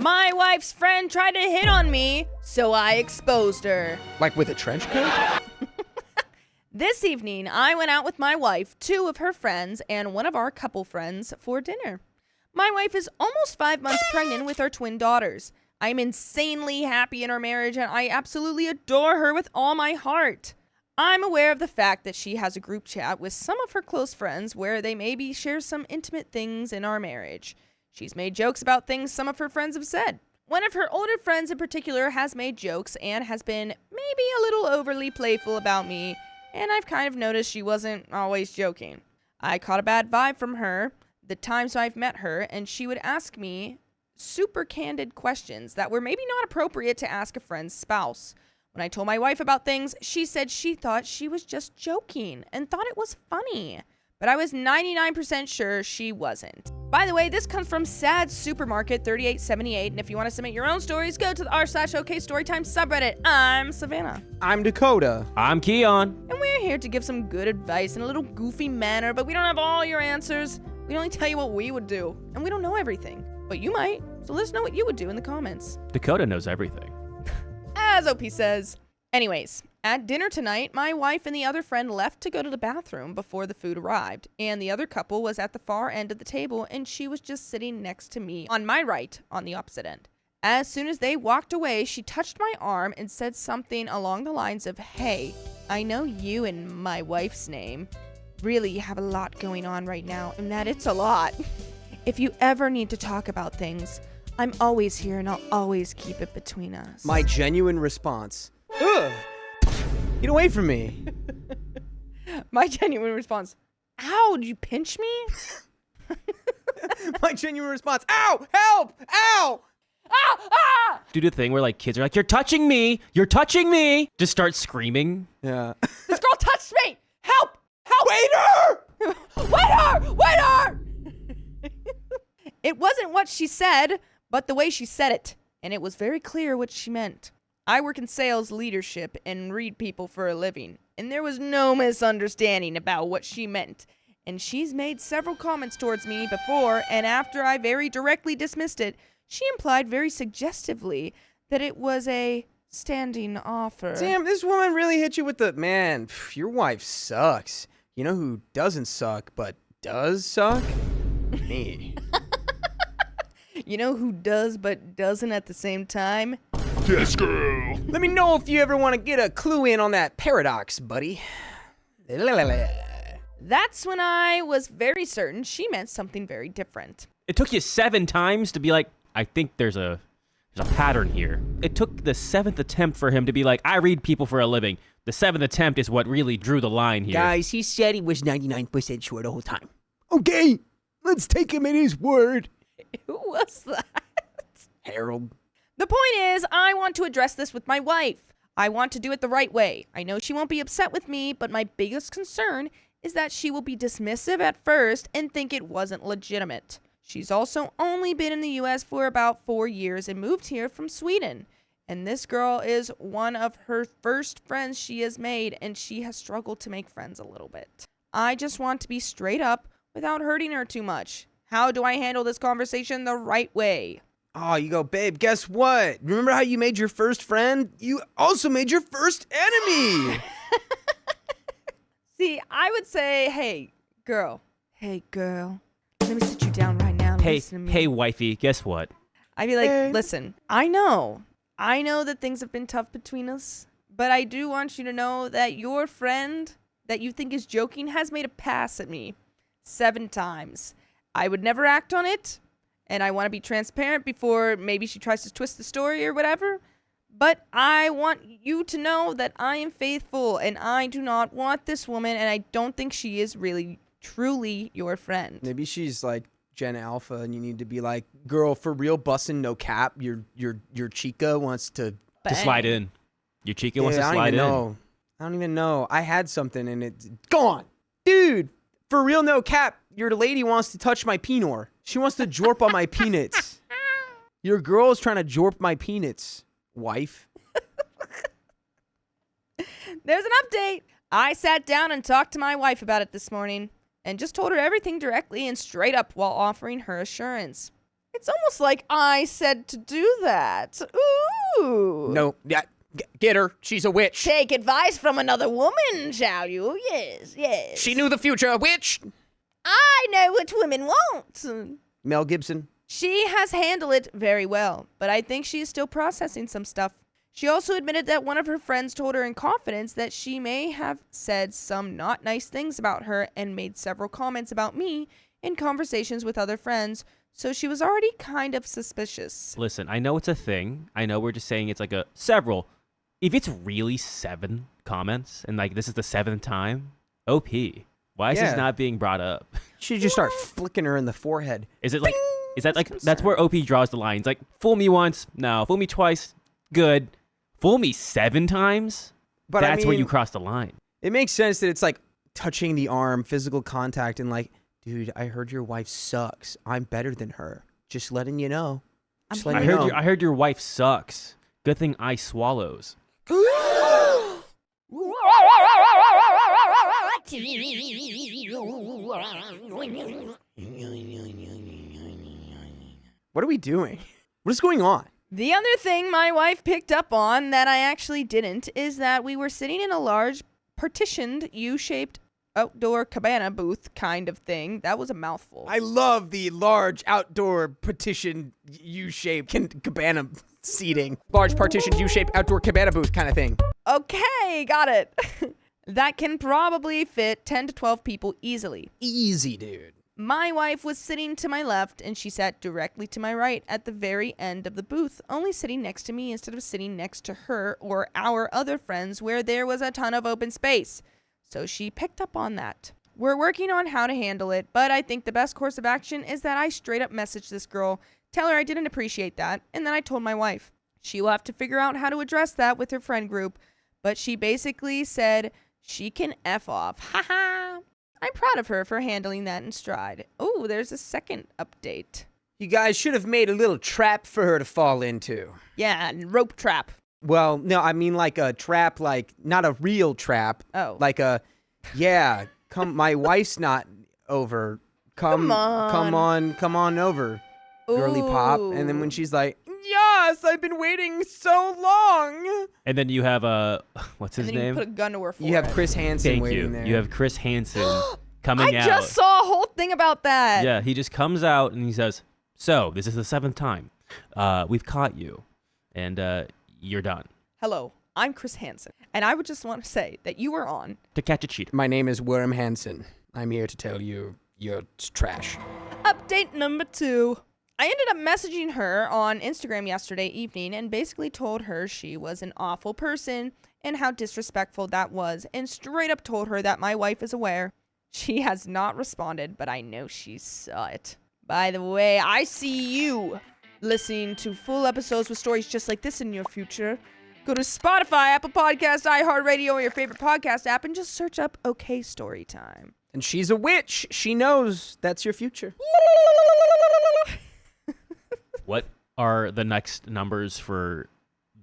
My wife's friend tried to hit on me, so I exposed her. Like with a trench coat? This evening, I went out with my wife, 2 of her friends, and one of our couple friends for dinner. My wife is almost 5 months pregnant with our twin daughters. I'm insanely happy in our marriage, and I absolutely adore her with all my heart. I'm aware of the fact that she has a group chat with some of her close friends where they maybe share some intimate things in our marriage. She's made jokes about things some of her friends have said. One of her older friends in particular has made jokes and has been maybe a little overly playful about me, and I've kind of noticed she wasn't always joking. I caught a bad vibe from her the times I've met her, and she would ask me super candid questions that were maybe not appropriate to ask a friend's spouse. When I told my wife about things, she said she thought she was just joking and thought it was funny. But I was 99% sure she wasn't. By the way, this comes from Sad Supermarket 3878, and if you want to submit your own stories, go to the r/OK Storytime subreddit. I'm Savannah. I'm Dakota. I'm Keon. And we're here to give some good advice in a little goofy manner, but we don't have all your answers. We only tell you what we would do, and we don't know everything. But you might, so let us know what you would do in the comments. Dakota knows everything. As OP says. Anyways, at dinner tonight, my wife and the other friend left to go to the bathroom before the food arrived, and the other couple was at the far end of the table, and she was just sitting next to me, on my right, on the opposite end. As soon as they walked away, she touched my arm and said something along the lines of, "Hey, I know you and my wife's name really have a lot going on right now, and that it's a lot. If you ever need to talk about things, I'm always here and I'll always keep it between us." My genuine response. Ugh! Get away from me. My genuine response. Ow, did you pinch me? My genuine response. Ow! Help! Ow! Ah! Ah! Do the thing where like kids are like, "You're touching me! You're touching me!" Just start screaming. Yeah. This girl touched me! Help! Help! Waiter! Waiter! Waiter! It wasn't what she said, but the way she said it. And it was very clear what she meant. I work in sales leadership and read people for a living, and there was no misunderstanding about what she meant. And she's made several comments towards me before, and after I very directly dismissed it, she implied very suggestively that it was a standing offer. Damn, this woman really hit you with the, man, your wife sucks. You know who doesn't suck, but does suck? Me. You know who does but doesn't at the same time? Yes, girl. Let me know if you ever want to get a clue in on that paradox, buddy. That's when I was very certain she meant something very different. It took you 7 times to be like, "I think there's a pattern here." It took the 7th attempt for him to be like, "I read people for a living." The 7th attempt is what really drew the line here. Guys, he said he was 99% sure the whole time. Okay, let's take him at his word. Who was that? Harold. The point is, I want to address this with my wife. I want to do it the right way. I know she won't be upset with me, but my biggest concern is that she will be dismissive at first and think it wasn't legitimate. She's also only been in the US for about 4 years and moved here from Sweden. And this girl is one of her first friends she has made, and she has struggled to make friends a little bit. I just want to be straight up without hurting her too much. How do I handle this conversation the right way? Oh, you go, babe, guess what? Remember how you made your first friend? You also made your first enemy. See, I would say, hey, girl, let me sit you down right now and Hey, listen to me. hey, wifey, guess what? I'd be like, Hey. listen, I know that things have been tough between us, but I do want you to know that your friend that you think is joking has made a pass at me 7 times. I would never act on it, and I want to be transparent before maybe she tries to twist the story or whatever. But I want you to know that I am faithful, and I do not want this woman, and I don't think she is really, truly your friend. Maybe she's like Gen Alpha, and you need to be like, girl, for real, bussin', no cap. Your chica wants to To slide in. Your chica wants to I don't slide even in. know. I don't even know. I had something and it's gone. Dude, for real, no cap. Your lady wants to touch my penor. She wants to jorp on my peanuts. Your girl is trying to jorp my peanuts, wife. There's an update. I sat down and talked to my wife about it this morning and just told her everything directly and straight up while offering her assurance. It's almost like I said to do that. Ooh. No, yeah, get her. She's a witch. Take advice from another woman, shall you? Yes, yes. She knew the future. A witch. I know what women want. Mel Gibson. She has handled it very well, but I think she is still processing some stuff. She also admitted that one of her friends told her in confidence that she may have said some not nice things about her and made several comments about me in conversations with other friends, so she was already kind of suspicious. Listen, I know it's a thing. I know we're just saying it's like a several. If it's really 7 comments and like this is the 7th time, OP. Why is this not being brought up? She just start flicking her in the forehead. Is it like, is that like, that's where OP draws the lines? Like, fool me once, no. Fool me twice, good. Fool me 7 times? But that's I mean, where you cross the line. It makes sense that it's like touching the arm, physical contact, and like, dude, I heard your wife sucks. I'm better than her. Just letting you know. Just letting you know. I heard your wife sucks. Good thing I swallows. What are we doing? What is going on? The other thing my wife picked up on that I actually didn't is that we were sitting in a large partitioned U-shaped outdoor cabana booth kind of thing. That was a mouthful. I love the large outdoor partition U-shaped cabana seating. Large partitioned U-shaped outdoor cabana booth kind of thing. Okay, got it. That can probably fit 10 to 12 people easily. Easy, dude. My wife was sitting to my left, and she sat directly to my right at the very end of the booth, only sitting next to me instead of sitting next to her or our other friends where there was a ton of open space. So she picked up on that. We're working on how to handle it, but I think the best course of action is that I straight up message this girl, tell her I didn't appreciate that, and then I told my wife. She will have to figure out how to address that with her friend group, but she basically said she can F off. Haha. I'm proud of her for handling that in stride. Oh, there's a second update. You guys should have made a little trap for her to fall into. Yeah, rope trap. Well, no, I mean like a trap, like not a real trap. Oh. Like a, yeah, come, my wife's not over. Come on over, girly pop. And then when she's like, yes, I've been waiting so long. And then you have what's his and then name? You put a gun to her forehead. You have Chris Hansen Thank waiting you. there. You have Chris Hansen coming out. I just saw a whole thing about that. Yeah, he just comes out and he says, so, this is the 7th time. We've caught you, and you're done. Hello, I'm Chris Hansen, and I would just want to say that you were on To catch a cheater. My name is Worm Hansen. I'm here to tell you you're trash. update number 2. I ended up messaging her on Instagram yesterday evening and basically told her she was an awful person and how disrespectful that was, and straight up told her that my wife is aware. She has not responded, but I know she saw it. By the way, I see you listening to full episodes with stories just like this in your future. Go to Spotify, Apple Podcasts, iHeartRadio, or your favorite podcast app and just search up OK Storytime. And she's a witch. She knows that's your future. What are the next numbers for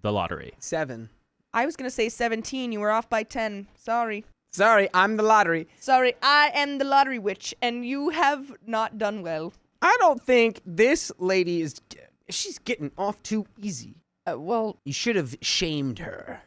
the lottery? 7. I was going to say 17. You were off by 10. Sorry. Sorry, I'm the lottery. Sorry, I am the lottery witch, and you have not done well. I don't think this lady is... She's getting off too easy. Well... You should have shamed her.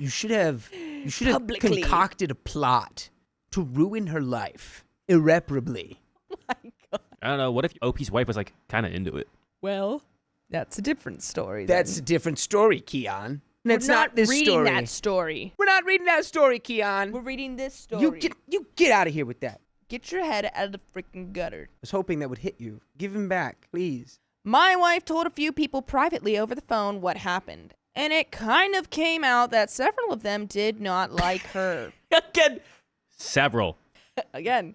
You should have Publicly. concocted a plot to ruin her life irreparably. Oh my God. I don't know. What if OP's wife was like kind of into it? Well, that's a different story. That's a then. different story, Keon. That's We're not this reading story. that story. We're not reading that story, Keon. We're reading this story. You get out of here with that. Get your head out of the freaking gutter. I was hoping that would hit you. Give him back, please. My wife told a few people privately over the phone what happened, and it kind of came out that several of them did not like her. Again. Several. Again.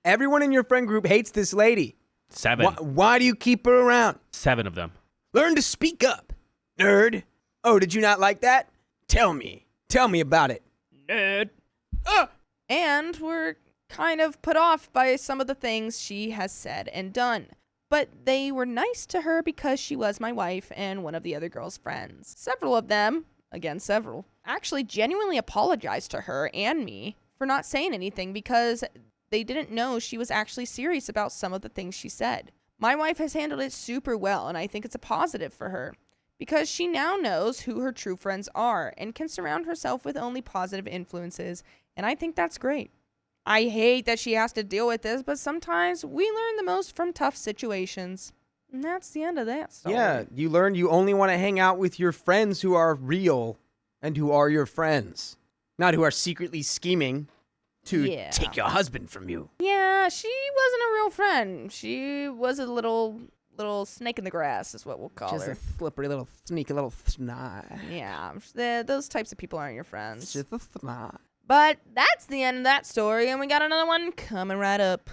Everyone in your friend group hates this lady. 7. Why do you keep her around? 7 of them. Learn to speak up, nerd. Oh, did you not like that? Tell me. Tell me about it. Nerd. And we're kind of put off by some of the things she has said and done. But they were nice to her because she was my wife and one of the other girls' friends. Several of them, again several, actually genuinely apologized to her and me for not saying anything because they didn't know she was actually serious about some of the things she said. My wife has handled it super well, and I think it's a positive for her because she now knows who her true friends are and can surround herself with only positive influences, and I think that's great. I hate that she has to deal with this, but sometimes we learn the most from tough situations. And that's the end of that story. Yeah, you learn you only want to hang out with your friends who are real and who are your friends, not who are secretly scheming to take your husband from you. Yeah, she wasn't a real friend. She was a little snake in the grass is what we'll call Just her. a slippery little sneaky little snide. Yeah, those types of people aren't your friends. Just a snide. But that's the end of that story, and we got another one coming right up.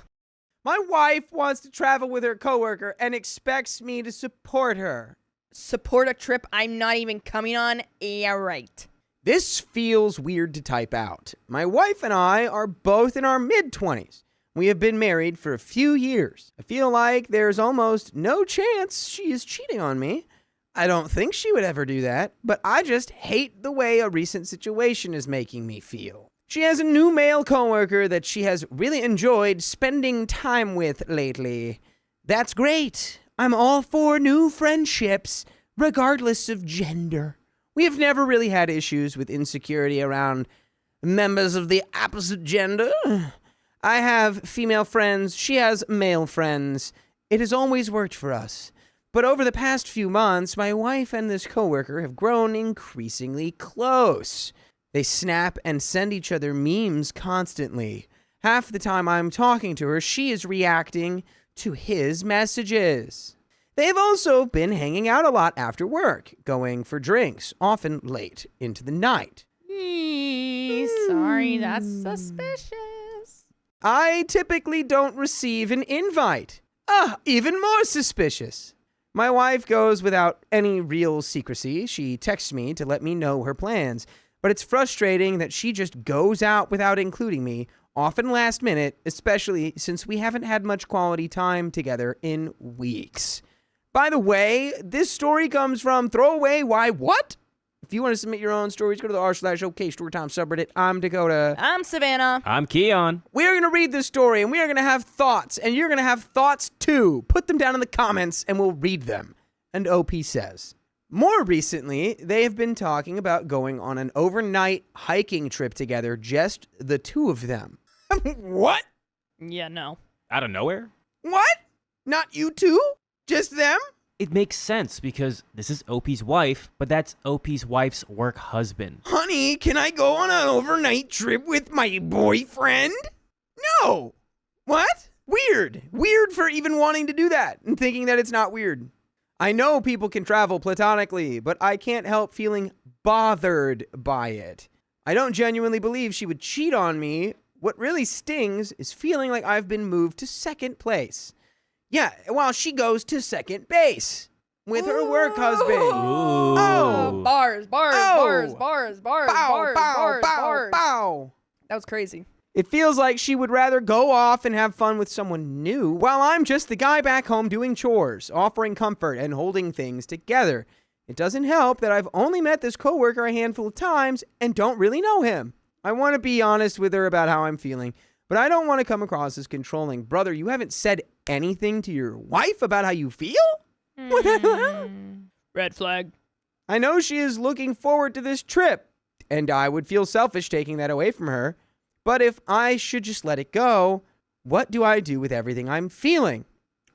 My wife wants to travel with her coworker and expects me to support her. Support a trip I'm not even coming on? Yeah, right. This feels weird to type out. My wife and I are both in our mid-20s. We have been married for a few years. I feel like there's almost no chance she is cheating on me. I don't think she would ever do that, but I just hate the way a recent situation is making me feel. She has a new male coworker that she has really enjoyed spending time with lately. That's great. I'm all for new friendships, regardless of gender. We have never really had issues with insecurity around members of the opposite gender. I have female friends, she has male friends. It has always worked for us. But over the past few months, my wife and this coworker have grown increasingly close. They snap and send each other memes constantly. Half the time I'm talking to her, she is reacting to his messages. They've also been hanging out a lot after work, going for drinks, often late into the night. Sorry, that's suspicious. I typically don't receive an invite. Even more suspicious. My wife goes without any real secrecy. She texts me to let me know her plans. But it's frustrating that she just goes out without including me, often last minute, especially since we haven't had much quality time together in weeks. By the way, this story comes from Throwaway Why What? If you want to submit your own stories, go to the r/OK Storytime subreddit. I'm Dakota. I'm Savannah. I'm Keon. We are going to read this story, and we are going to have thoughts, and you're going to have thoughts too. Put them down in the comments, and we'll read them. And OP says, more recently, they have been talking about going on an overnight hiking trip together, just the two of them. What? Yeah, no. Out of nowhere? What? Not you two? Just them? It makes sense because this is OP's wife, but that's OP's wife's work husband. Honey, can I go on an overnight trip with my boyfriend? No. What? Weird. Weird for even wanting to do that and thinking that it's not weird. I know people can travel platonically, but I can't help feeling bothered by it. I don't genuinely believe she would cheat on me. What really stings is feeling like I've been moved to second place. Yeah, while she goes to second base with her work husband. Ooh. Oh. Bars. Bow, Bars. bow. That was crazy. It feels like she would rather go off and have fun with someone new, while I'm just the guy back home doing chores, offering comfort, and holding things together. It doesn't help that I've only met this coworker a handful of times and don't really know him. I want to be honest with her about how I'm feeling, but I don't want to come across as controlling. Brother, you haven't said anything to your wife about how you feel? What the hell? Red flag. I know she is looking forward to this trip, and I would feel selfish taking that away from her. But if I should just let it go, what do I do with everything I'm feeling?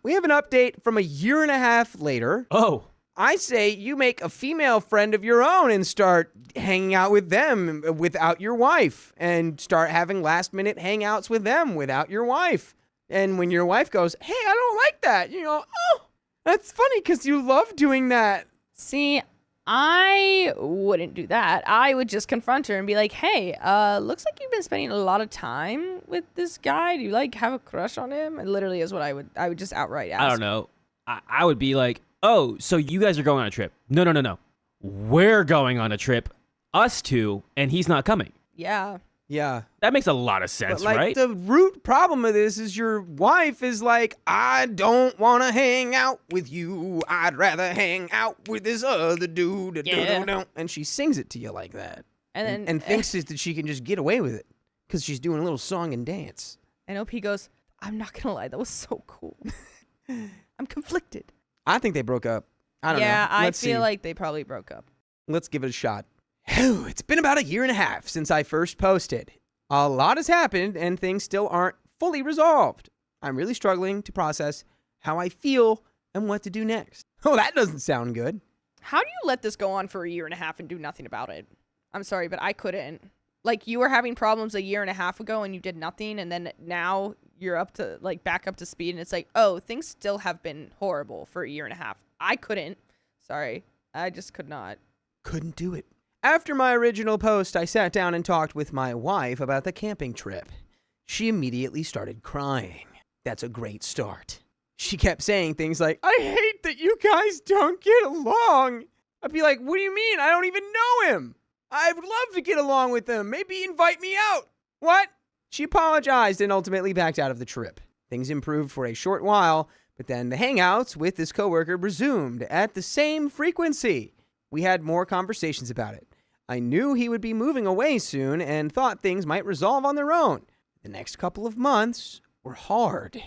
We have an update from a year and a half later. Oh. I say you make a female friend of your own and start hanging out with them without your wife, and start having last-minute hangouts with them without your wife. And when your wife goes, hey, I don't like that, you go, oh, that's funny because you love doing that. See, I wouldn't do that. I would just confront her and be like, hey, looks like you've been spending a lot of time with this guy. Do you have a crush on him? It literally is what I would just outright ask. I don't know. I would be like, oh, so you guys are going on a trip. No. We're going on a trip, us two, and he's not coming. Yeah. Yeah. That makes a lot of sense, But, right? The root problem of this is your wife is like, I don't want to hang out with you. I'd rather hang out with this other dude. Yeah. And she sings it to you like that. And then and thinks that she can just get away with it because she's doing a little song and dance. and OP goes, I'm not going to lie. That was so cool. I'm conflicted. I think they broke up. I don't know. Yeah, I Let's feel see. like they probably broke up. Let's give it a shot. It's been about 1.5 years since I first posted. A lot has happened and things still aren't fully resolved. I'm really struggling to process how I feel and what to do next. Oh, that doesn't sound good. How do you let this go on for 1.5 years and do nothing about it? I'm sorry, but I couldn't. Like, you were having problems 1.5 years ago and you did nothing, and then now you're up to, like, back up to speed, and it's like, oh, things still have been horrible for 1.5 years. I couldn't. Sorry. I just could not. Couldn't do it. After my original post, I sat down and talked with my wife about the camping trip. She immediately started crying. That's a great start. She kept saying things like, I hate that you guys don't get along. I'd be like, what do you mean? I don't even know him. I would love to get along with him. Maybe invite me out. What? She apologized and ultimately backed out of the trip. Things improved for a short while, but then the hangouts with this coworker resumed at the same frequency. We had more conversations about it. I knew he would be moving away soon and thought things might resolve on their own. The next couple of months were hard.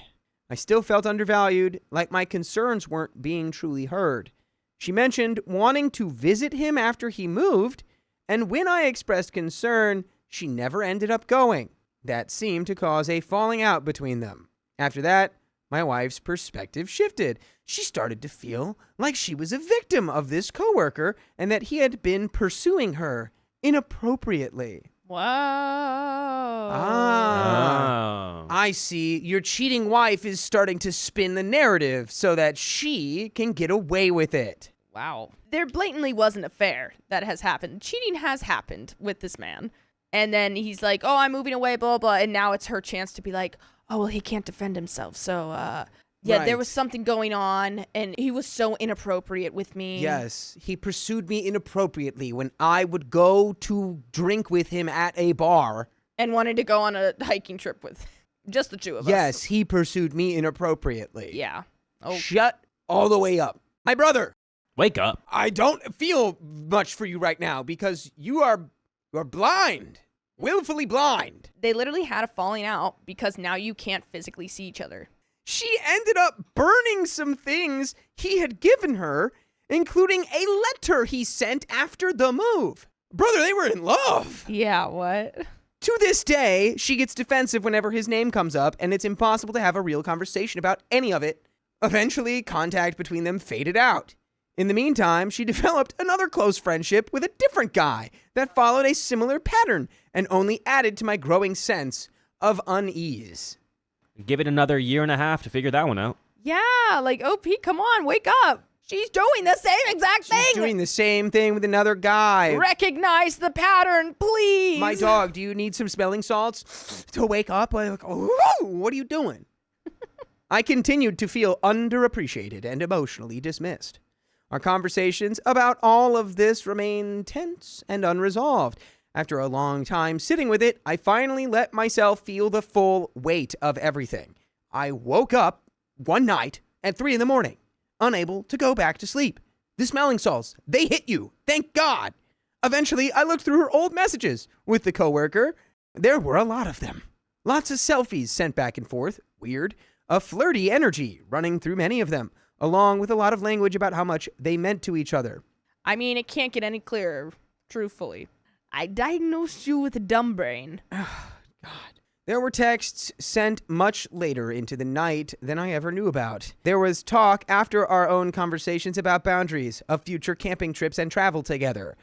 I still felt undervalued, like my concerns weren't being truly heard. She mentioned wanting to visit him after he moved, and when I expressed concern, she never ended up going. That seemed to cause a falling out between them. After that, my wife's perspective shifted. She started to feel like she was a victim of this coworker and that he had been pursuing her inappropriately. Whoa. I see. Your cheating wife is starting to spin the narrative so that she can get away with it. Wow. There blatantly was an affair that has happened. Cheating has happened with this man. And then he's like, oh, I'm moving away, blah, blah. And now it's her chance to be like, oh, well, he can't defend himself. So, yeah, Right. There was something going on. And he was so inappropriate with me. Yes, he pursued me inappropriately when I would go to drink with him at a bar. And wanted to go on a hiking trip with just the two of us. Yes, he pursued me inappropriately. Yeah. Oh, Shut all the way up. My brother, Wake up. I don't feel much for you right now because you're blind. Willfully blind. they literally had a falling out because now you can't physically see each other. She ended up burning some things he had given her, including a letter he sent after the move. Brother, they were in love. Yeah, what? To this day, she gets defensive whenever his name comes up, and it's impossible to have a real conversation about any of it. Eventually, contact between them faded out. In the meantime, she developed another close friendship with a different guy that followed a similar pattern and only added to my growing sense of unease. Give it another 1.5 years to figure that one out. Yeah, like, OP, come on, wake up. She's doing the same exact thing. She's doing the same thing with another guy. Recognize the pattern, please. My dog, do you need some smelling salts to wake up? Like, oh, what are you doing? I continued to feel underappreciated and emotionally dismissed. Our conversations about all of this remain tense and unresolved. After a long time sitting with it, I finally let myself feel the full weight of everything. I woke up one night at 3 a.m, unable to go back to sleep. The smelling salts, they hit you. Thank God. Eventually, I looked through her old messages with the coworker. There were a lot of them. Lots of selfies sent back and forth. Weird. A flirty energy running through many of them, along with a lot of language about how much they meant to each other. I mean, it can't get any clearer, truthfully. I diagnosed you with a dumb brain. God. There were texts sent much later into the night than I ever knew about. There was talk after our own conversations about boundaries of future camping trips and travel together.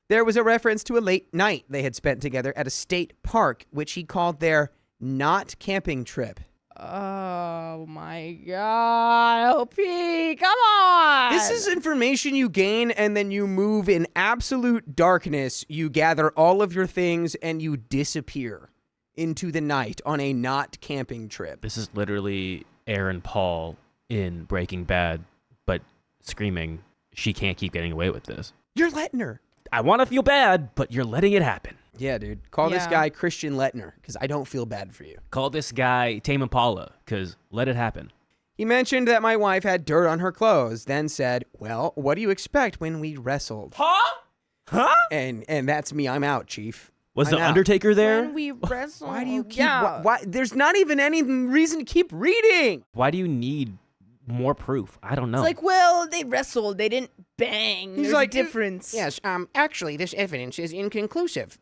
There was a reference to a late night they had spent together at a state park, which he called their not camping trip. Oh my God, OP, come on. This is information you gain and then you move in absolute darkness. You gather all of your things and you disappear into the night on a not camping trip. This is literally Aaron Paul in Breaking Bad, but screaming, she can't keep getting away with this. You're letting her. I want to feel bad, but you're letting it happen. Yeah, dude. Call this Yeah. guy Christian Lettner, because I don't feel bad for you. Call this guy Tame Impala, because let it happen. He mentioned that my wife had dirt on her clothes, then said, well, what do you expect when we wrestled? Huh? And that's me. I'm out, Chief. Was I'm the out. Undertaker there? When we wrestle. Why do you keep... Yeah. Why? There's not even any reason to keep reading. Why do you need more proof. I don't know. It's like, well, they wrestled. They didn't bang. He's There's like, a difference. Yes, actually, this evidence is inconclusive.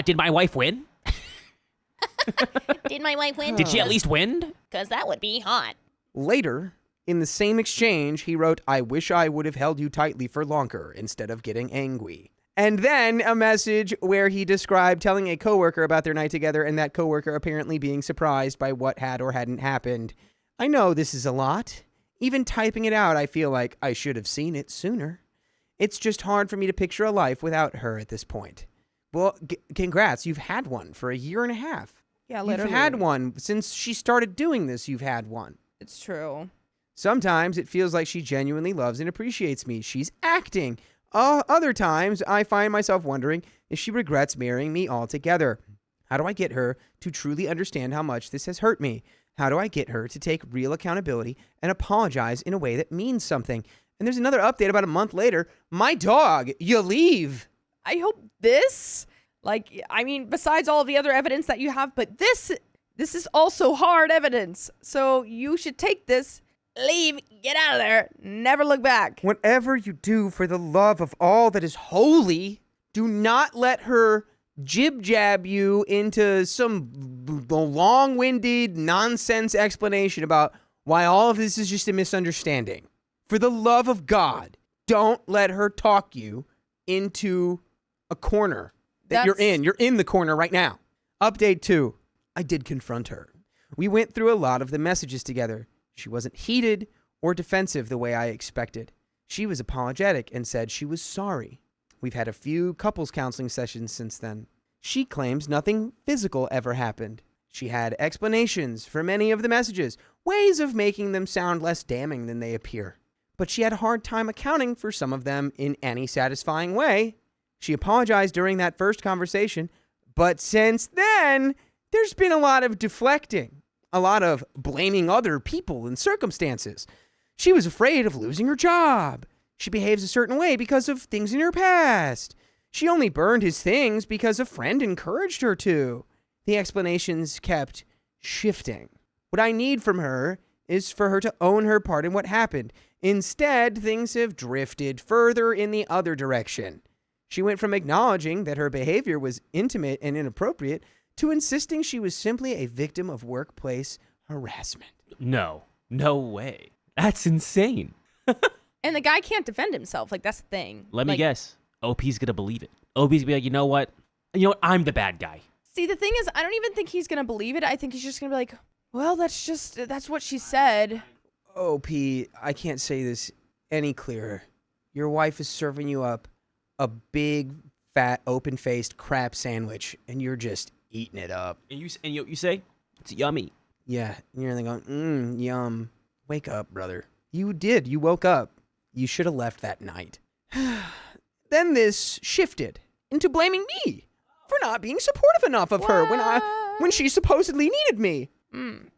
Did my wife win? Did my wife win? Did she at least win? Because that would be hot. Later, in the same exchange, he wrote, I wish I would have held you tightly for longer instead of getting angry. And then a message where he described telling a coworker about their night together and that coworker apparently being surprised by what had or hadn't happened. I know this is a lot. Even typing it out, I feel like I should have seen it sooner. It's just hard for me to picture a life without her at this point. Well, congrats. You've had one for a year and a half. Yeah, You've literally. had one. Since she started doing this, you've had one. It's true. Sometimes it feels like she genuinely loves and appreciates me. She's acting. Other times, I find myself wondering if she regrets marrying me altogether. How do I get her to truly understand how much this has hurt me? How do I get her to take real accountability and apologize in a way that means something? And there's another update about a month later. My dog, you leave. I hope this, besides all of the other evidence that you have, but this is also hard evidence. So you should take this, leave, get out of there, never look back. Whatever you do for the love of all that is holy, do not let her jib-jab you into some long-winded nonsense explanation about why all of this is just a misunderstanding. For the love of God, don't let her talk you into a corner that you're in. You're in the corner right now. Update 2. I did confront her. We went through a lot of the messages together. She wasn't heated or defensive the way I expected. She was apologetic and said she was sorry. We've had a few couples counseling sessions since then. She claims nothing physical ever happened. She had explanations for many of the messages, ways of making them sound less damning than they appear. But she had a hard time accounting for some of them in any satisfying way. She apologized during that first conversation, but since then, there's been a lot of deflecting, a lot of blaming other people and circumstances. She was afraid of losing her job. She behaves a certain way because of things in her past. She only burned his things because a friend encouraged her to. The explanations kept shifting. What I need from her is for her to own her part in what happened. Instead, things have drifted further in the other direction. She went from acknowledging that her behavior was intimate and inappropriate to insisting she was simply a victim of workplace harassment. No way. That's insane. And the guy can't defend himself. Like, that's the thing. Let me guess. OP's gonna believe it. OP's gonna be like, you know what? I'm the bad guy. See, the thing is, I don't even think he's going to believe it. I think he's just going to be like, well, that's what she said. OP, I can't say this any clearer. Your wife is serving you up a big, fat, open-faced crab sandwich, and you're just eating it up. And you say, it's yummy. Yeah, and you're going, yum. Wake up, brother. You did. You woke up. You should have left that night. Then this shifted into blaming me for not being supportive enough of her when she supposedly needed me.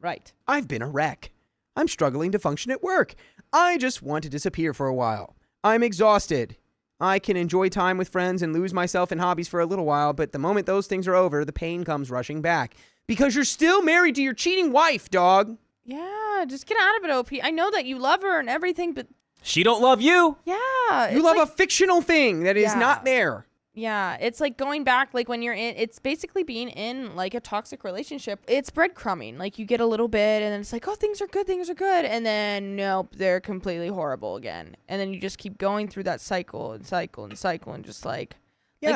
Right. I've been a wreck. I'm struggling to function at work. I just want to disappear for a while. I'm exhausted. I can enjoy time with friends and lose myself in hobbies for a little while, but the moment those things are over, the pain comes rushing back. Because you're still married to your cheating wife, dog. Yeah, just get out of it, OP. I know that you love her and everything, but She don't love you. yeah. You love a fictional thing that is not there. Yeah, it's like going back, like when you're in, it's basically being in like a toxic relationship. It's breadcrumbing. Like you get a little bit and then it's like, oh, things are good. And then nope, they're completely horrible again. And then you just keep going through that cycle and just like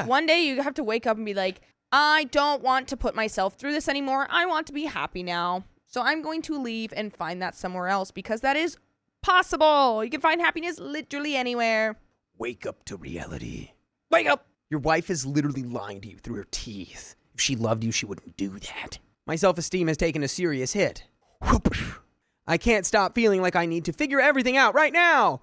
one day you have to wake up and be like, I don't want to put myself through this anymore. I want to be happy now. So I'm going to leave and find that somewhere else because that is possible. You can find happiness literally anywhere. Wake up to reality. Wake up. Your wife is literally lying to you through her teeth. If she loved you, she wouldn't do that. My self-esteem has taken a serious hit. I can't stop feeling like I need to figure everything out right now.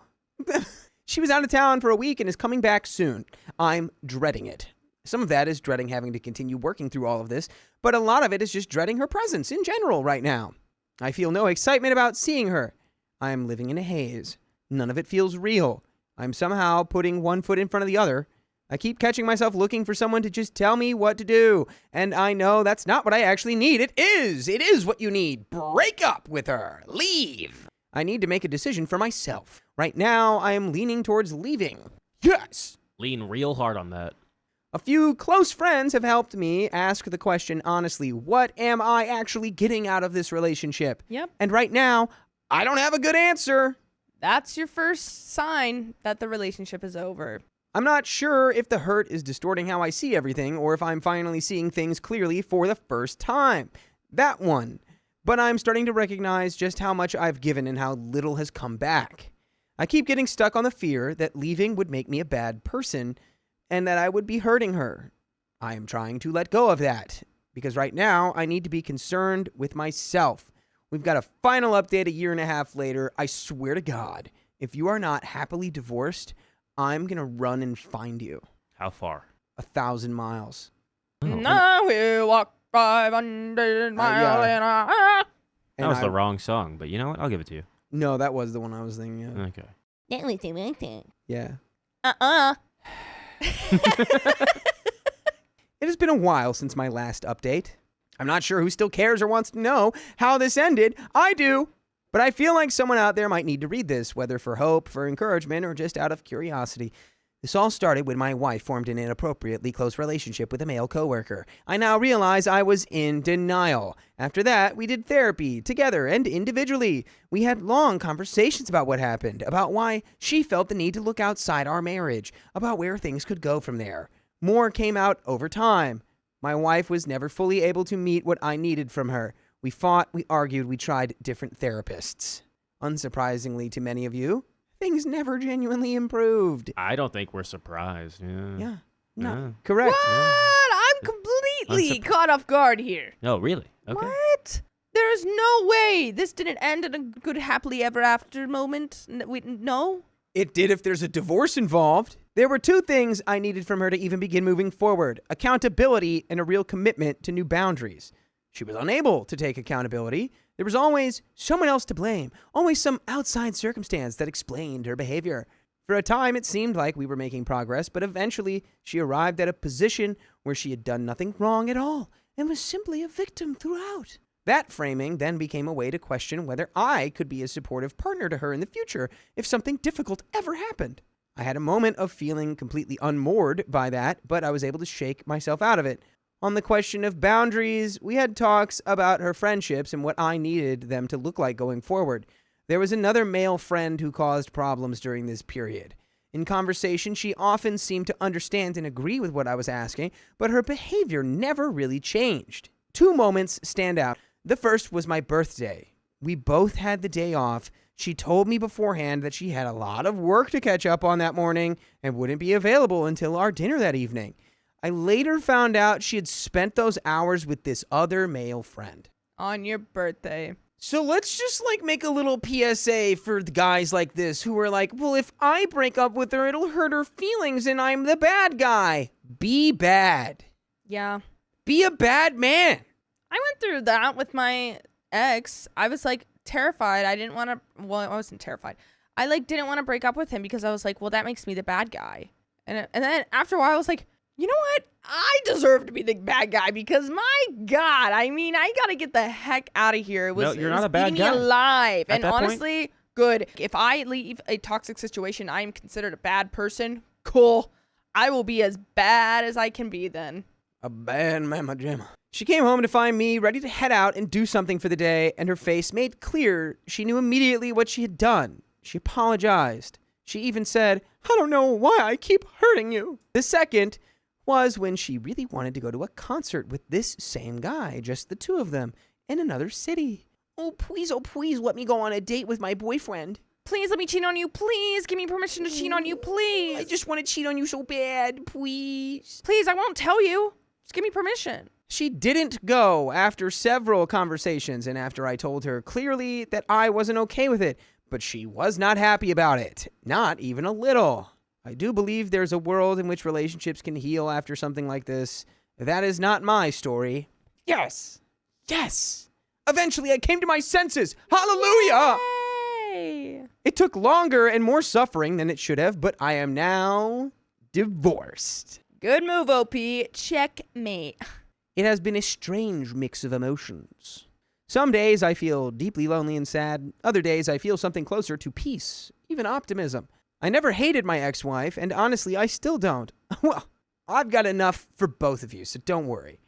She was out of town for a week and is coming back soon. I'm dreading it. Some of that is dreading having to continue working through all of this, but a lot of it is just dreading her presence in general right now. I feel no excitement about seeing her. I am living in a haze. None of it feels real. I'm somehow putting one foot in front of the other. I keep catching myself looking for someone to just tell me what to do. And I know that's not what I actually need. It is what you need. Break up with her. Leave. I need to make a decision for myself. Right now, I am leaning towards leaving. Yes! Lean real hard on that. A few close friends have helped me ask the question honestly, what am I actually getting out of this relationship? Yep. And right now, I don't have a good answer. That's your first sign that the relationship is over. I'm not sure if the hurt is distorting how I see everything or if I'm finally seeing things clearly for the first time. That one. But I'm starting to recognize just how much I've given and how little has come back. I keep getting stuck on the fear that leaving would make me a bad person and that I would be hurting her. I am trying to let go of that because right now I need to be concerned with myself. We've got a final update a year and a half later. I swear to God, if you are not happily divorced, I'm going to run and find you. How far? 1,000 miles. Now we walk 500 miles yeah. in a... That was the wrong song, but you know what? I'll give it to you. No, that was the one I was thinking of. Okay. That was the right thing. Yeah. It has been a while since my last update. I'm not sure who still cares or wants to know how this ended. I do. But I feel like someone out there might need to read this, whether for hope, for encouragement, or just out of curiosity. This all started when my wife formed an inappropriately close relationship with a male coworker. I now realize I was in denial. After that, we did therapy, together and individually. We had long conversations about what happened, about why she felt the need to look outside our marriage, about where things could go from there. More came out over time. My wife was never fully able to meet what I needed from her. We fought, we argued, we tried different therapists. Unsurprisingly to many of you, things never genuinely improved. I don't think we're surprised. Yeah. Yeah. No. Yeah. Correct. What? I'm completely caught off guard here. Oh, really? Okay. What? There's no way this didn't end in a good happily ever after moment. No? It did if there's a divorce involved. There were two things I needed from her to even begin moving forward: accountability and a real commitment to new boundaries. She was unable to take accountability. There was always someone else to blame, always some outside circumstance that explained her behavior. For a time, it seemed like we were making progress, but eventually she arrived at a position where she had done nothing wrong at all and was simply a victim throughout. That framing then became a way to question whether I could be a supportive partner to her in the future if something difficult ever happened. I had a moment of feeling completely unmoored by that, but I was able to shake myself out of it. On the question of boundaries, we had talks about her friendships and what I needed them to look like going forward. There was another male friend who caused problems during this period. In conversation, she often seemed to understand and agree with what I was asking, but her behavior never really changed. Two moments stand out. The first was my birthday. We both had the day off. She told me beforehand that she had a lot of work to catch up on that morning and wouldn't be available until our dinner that evening. I later found out she had spent those hours with this other male friend. On your birthday. So let's just make a little PSA for the guys like this who are like, well, if I break up with her, it'll hurt her feelings and I'm the bad guy. Be bad. Yeah. Be a bad man. I went through that with my ex. I was terrified. I didn't want to, well, I wasn't terrified. I didn't want to break up with him because I was like, well, that makes me the bad guy. And then after a while I was like, you know what? I deserve to be the bad guy because my God, I gotta get the heck out of here. No, you're not a bad guy. Me alive. At And that honestly, good. If I leave a toxic situation, I am considered a bad person. Cool. I will be as bad as I can be then. A bad mama jamma. She came home to find me ready to head out and do something for the day, and her face made clear she knew immediately what she had done. She apologized. She even said, I don't know why I keep hurting you. The second was when she really wanted to go to a concert with this same guy, just the two of them, in another city. Oh, please, let me go on a date with my boyfriend. Please let me cheat on you. Please give me permission to cheat on you. Please. I just want to cheat on you so bad, please. Please, I won't tell you. Just give me permission. She didn't go after several conversations and after I told her clearly that I wasn't okay with it, but she was not happy about it. Not even a little. I do believe there's a world in which relationships can heal after something like this. That is not my story. Yes. Yes. Eventually I came to my senses. Hallelujah. Yay. It took longer and more suffering than it should have, but I am now divorced. Good move, OP. Checkmate. It has been a strange mix of emotions. Some days I feel deeply lonely and sad. Other days I feel something closer to peace, even optimism. I never hated my ex-wife, and honestly, I still don't. Well, I've got enough for both of you, so don't worry.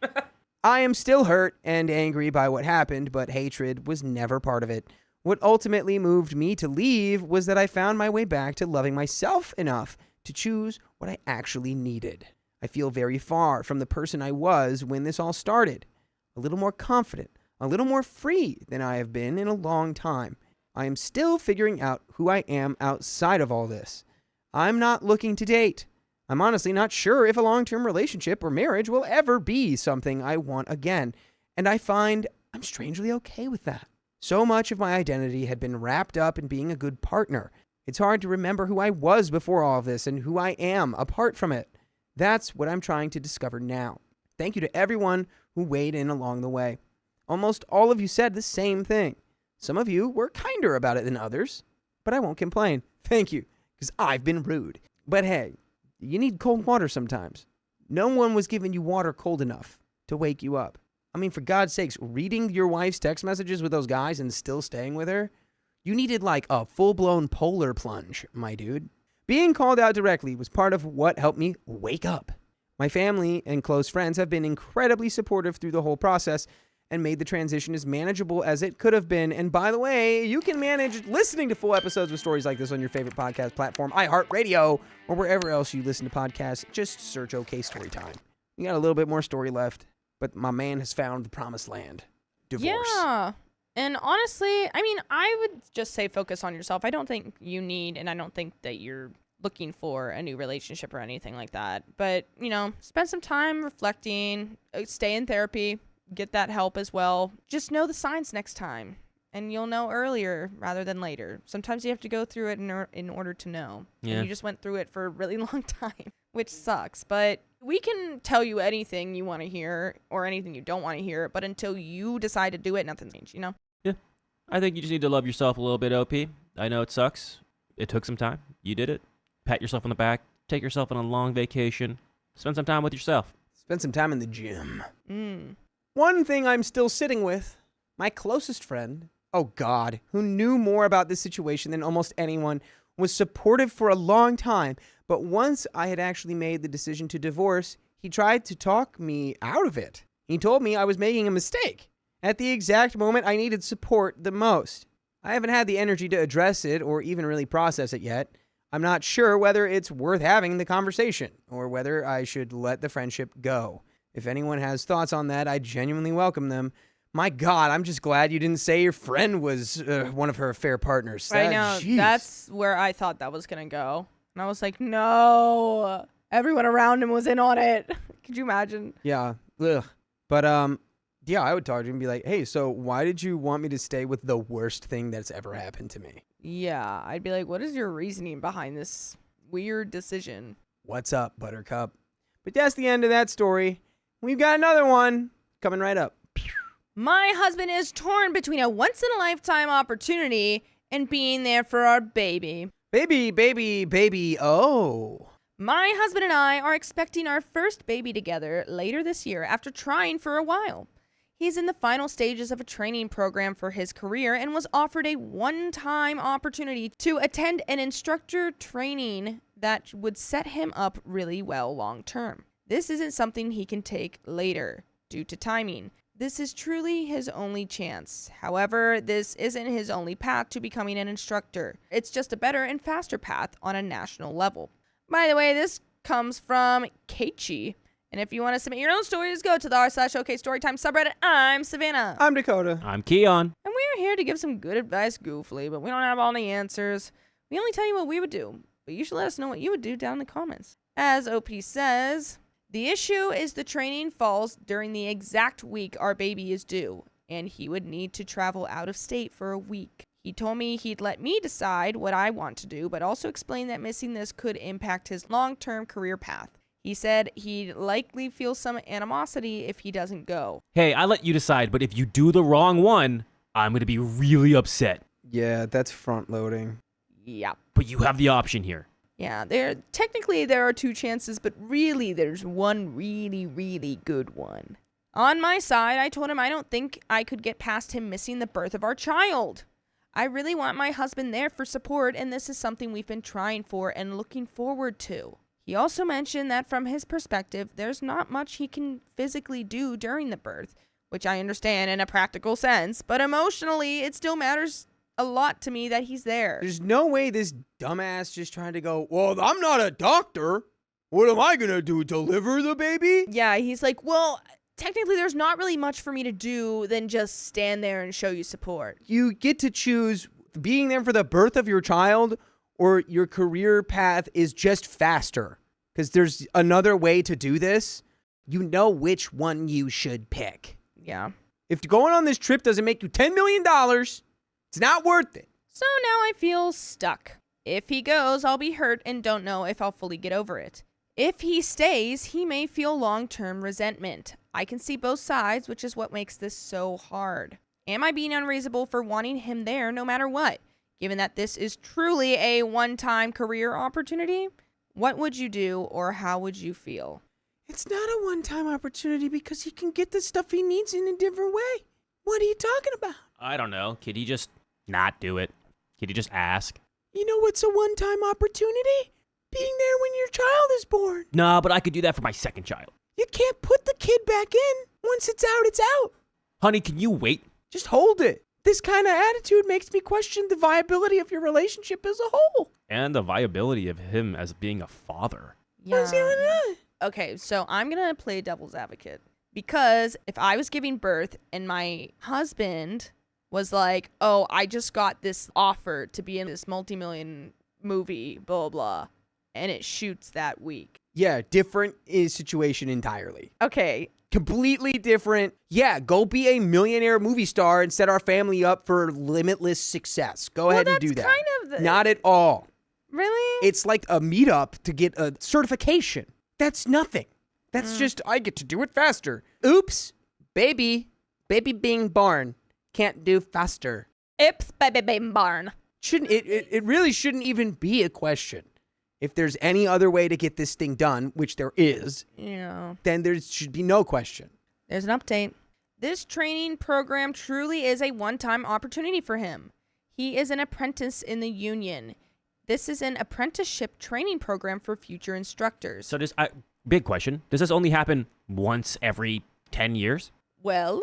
I am still hurt and angry by what happened, but hatred was never part of it. What ultimately moved me to leave was that I found my way back to loving myself enough to choose what I actually needed. I feel very far from the person I was when this all started. A little more confident, a little more free than I have been in a long time. I am still figuring out who I am outside of all this. I'm not looking to date. I'm honestly not sure if a long-term relationship or marriage will ever be something I want again, and I find I'm strangely okay with that. So much of my identity had been wrapped up in being a good partner. It's hard to remember who I was before all of this and who I am apart from it. That's what I'm trying to discover now. Thank you to everyone who weighed in along the way. Almost all of you said the same thing. Some of you were kinder about it than others, but I won't complain. Thank you, because I've been rude. But hey, you need cold water sometimes. No one was giving you water cold enough to wake you up. I mean, for God's sakes, reading your wife's text messages with those guys and still staying with her, you needed like a full-blown polar plunge, my dude. Being called out directly was part of what helped me wake up. My family and close friends have been incredibly supportive through the whole process and made the transition as manageable as it could have been. And by the way, you can manage listening to full episodes with stories like this on your favorite podcast platform, iHeartRadio, or wherever else you listen to podcasts. Just search OK Storytime. We got a little bit more story left, but my man has found the promised land. Divorce. Yeah. And honestly, I mean, I would just say focus on yourself. I don't think you need, and I don't think that you're looking for a new relationship or anything like that. But, you know, spend some time reflecting, stay in therapy, get that help as well. Just know the signs next time, and you'll know earlier rather than later. Sometimes you have to go through it in order to know. Yeah. And you just went through it for a really long time, which sucks. But we can tell you anything you want to hear or anything you don't want to hear, but until you decide to do it, nothing changes, you know? Yeah. I think you just need to love yourself a little bit, OP. I know it sucks. It took some time. You did it. Pat yourself on the back. Take yourself on a long vacation. Spend some time with yourself. Spend some time in the gym. One thing I'm still sitting with, my closest friend, oh God, who knew more about this situation than almost anyone, was supportive for a long time, but once I had actually made the decision to divorce, he tried to talk me out of it. He told me I was making a mistake at the exact moment I needed support the most. I haven't had the energy to address it or even really process it yet. I'm not sure whether it's worth having the conversation or whether I should let the friendship go. If anyone has thoughts on that, I genuinely welcome them. My God, I'm just glad you didn't say your friend was one of her affair partners. I know. Geez. That's where I thought that was going to go. And I was like, no. Everyone around him was in on it. Could you imagine? Yeah. Ugh. But, yeah, I would talk to him and be like, hey, so why did you want me to stay with the worst thing that's ever happened to me? Yeah. I'd be like, what is your reasoning behind this weird decision? What's up, Buttercup? But that's the end of that story. We've got another one coming right up. My husband is torn between a once-in-a-lifetime opportunity and being there for our baby. Baby, oh. My husband and I are expecting our first baby together later this year after trying for a while. He's in the final stages of a training program for his career and was offered a one-time opportunity to attend an instructor training that would set him up really well long-term. This isn't something he can take later due to timing. This is truly his only chance. However, this isn't his only path to becoming an instructor. It's just a better and faster path on a national level. By the way, this comes from Keiichi. And if you want to submit your own stories, go to the r/OK Storytime subreddit. I'm Savannah. I'm Dakota. I'm Keon. And we're here to give some good advice goofily, but we don't have all the answers. We only tell you what we would do, but you should let us know what you would do down in the comments. As OP says, the issue is the training falls during the exact week our baby is due, and he would need to travel out of state for a week. He told me he'd let me decide what I want to do, but also explained that missing this could impact his long-term career path. He said he'd likely feel some animosity if he doesn't go. Hey, I let you decide, but if you do the wrong one, I'm going to be really upset. Yeah, that's front loading. Yeah. But you have the option here. Yeah, there are two chances, but really there's one really, really good one. On my side, I told him I don't think I could get past him missing the birth of our child. I really want my husband there for support, and this is something we've been trying for and looking forward to. He also mentioned that from his perspective, there's not much he can physically do during the birth, which I understand in a practical sense, but emotionally, it still matters a lot to me that he's there. There's no way this dumbass just trying to go, well, I'm not a doctor. What am I going to do? Deliver the baby? Yeah, he's like, well, technically there's not really much for me to do than just stand there and show you support. You get to choose being there for the birth of your child, or your career path is just faster. Because there's another way to do this. You know which one you should pick. Yeah. If going on this trip doesn't make you $10 million, it's not worth it. So now I feel stuck. If he goes, I'll be hurt and don't know if I'll fully get over it. If he stays, he may feel long-term resentment. I can see both sides, which is what makes this so hard. Am I being unreasonable for wanting him there no matter what? Given that this is truly a one-time career opportunity, what would you do or how would you feel? It's not a one-time opportunity because he can get the stuff he needs in a different way. What are you talking about? I don't know. Could he just not do it? Could he just ask? You know what's a one-time opportunity? Being there when your child is born. No, but I could do that for my second child. You can't put the kid back in. Once it's out, it's out. Honey, can you wait? Just hold it. This kind of attitude makes me question the viability of your relationship as a whole. And the viability of him as being a father. What's going on? Okay, so I'm going to play devil's advocate. Because if I was giving birth and my husband was like, oh, I just got this offer to be in this multi-million movie, blah, blah, and it shoots that week. Yeah, different situation entirely. Okay. Completely different. Yeah, go be a millionaire movie star and set our family up for limitless success. Go ahead and do that. Kind of the... Not at all. Really? It's like a meetup to get a certification. That's nothing. That's just, I get to do it faster. Oops, baby being born. Can't do faster. Ips, baby, baby, barn. Shouldn't it really shouldn't even be a question. If there's any other way to get this thing done, which there is, then there should be no question. There's an update. This training program truly is a one-time opportunity for him. He is an apprentice in the union. This is an apprenticeship training program for future instructors. So big question. Does this only happen once every 10 years? Well,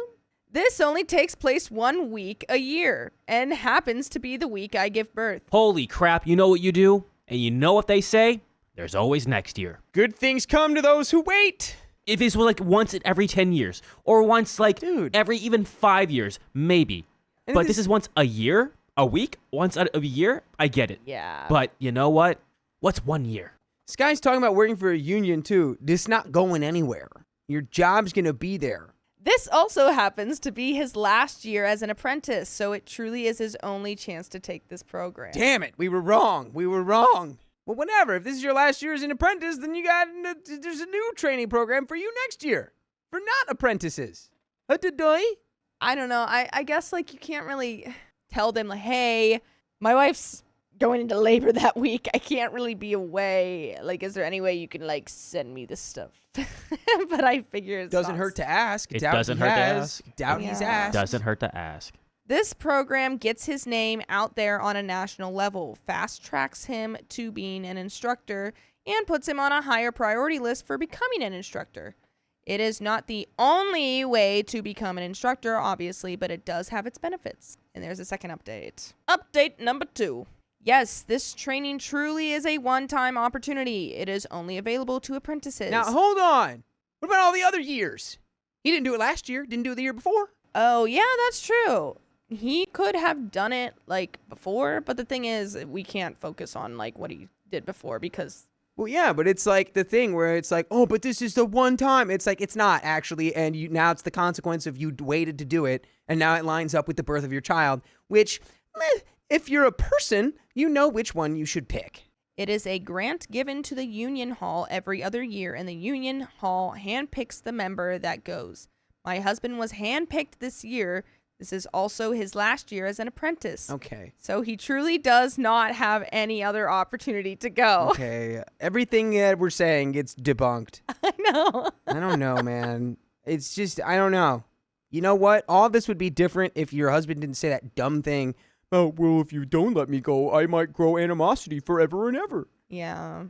this only takes place 1 week a year and happens to be the week I give birth. Holy crap, you know what you do? And you know what they say? There's always next year. Good things come to those who wait. If it's like once every 10 years, or once like every even 5 years, maybe. And But this is once a year? A week? Once out of a year? I get it. Yeah. But you know what? What's 1 year? This guy's talking about working for a union too. This not going anywhere. Your job's going to be there. This also happens to be his last year as an apprentice, so it truly is his only chance to take this program. Damn it, we were wrong. Well, whatever. If this is your last year as an apprentice, then there's a new training program for you next year for not apprentices. I don't know. I guess like you can't really tell them like, hey, my wife's going into labor that week. I can't really be away. Like, is there any way you can like send me this stuff? But I figure it doesn't hurt to ask. It doesn't hurt to ask. Doubt he's asked. Doesn't hurt to ask. This program gets his name out there on a national level, fast tracks him to being an instructor, and puts him on a higher priority list for becoming an instructor. It is not the only way to become an instructor, obviously, but it does have its benefits. And there's a second update. Update number 2. Yes, this training truly is a one-time opportunity. It is only available to apprentices. Now, hold on. What about all the other years? He didn't do it last year. Didn't do it the year before. Oh, yeah, that's true. He could have done it, like, before, but the thing is, we can't focus on, like, what he did before because... Well, yeah, but it's like the thing where it's like, oh, but this is the one time. It's like, it's not actually, and now it's the consequence of you waited to do it, and now it lines up with the birth of your child, which, if you're a person, you know which one you should pick. It is a grant given to the union hall every other year, and the union hall handpicks the member that goes. My husband was handpicked this year. This is also his last year as an apprentice. Okay. So he truly does not have any other opportunity to go. Okay. Everything that we're saying gets debunked. I know. I don't know, man. It's just, I don't know. You know what? All this would be different if your husband didn't say that dumb thing. Oh, well, if you don't let me go, I might grow animosity forever and ever. Yeah.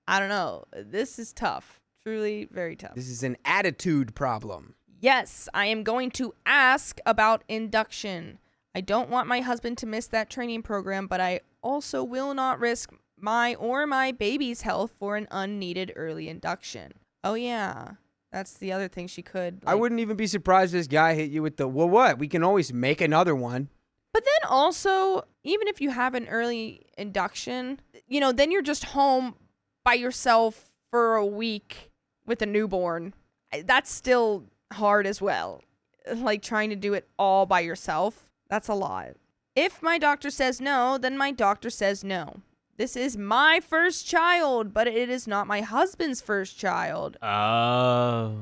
I don't know. This is tough. Truly very tough. This is an attitude problem. Yes, I am going to ask about induction. I don't want my husband to miss that training program, but I also will not risk my or my baby's health for an unneeded early induction. Oh, yeah. That's the other thing she could. I wouldn't even be surprised if this guy hit you with the, well, what? We can always make another one. But then also, even if you have an early induction, then you're just home by yourself for a week with a newborn. That's still hard as well. Like trying to do it all by yourself. That's a lot. If my doctor says no, then my doctor says no. This is my first child, but it is not my husband's first child. Oh.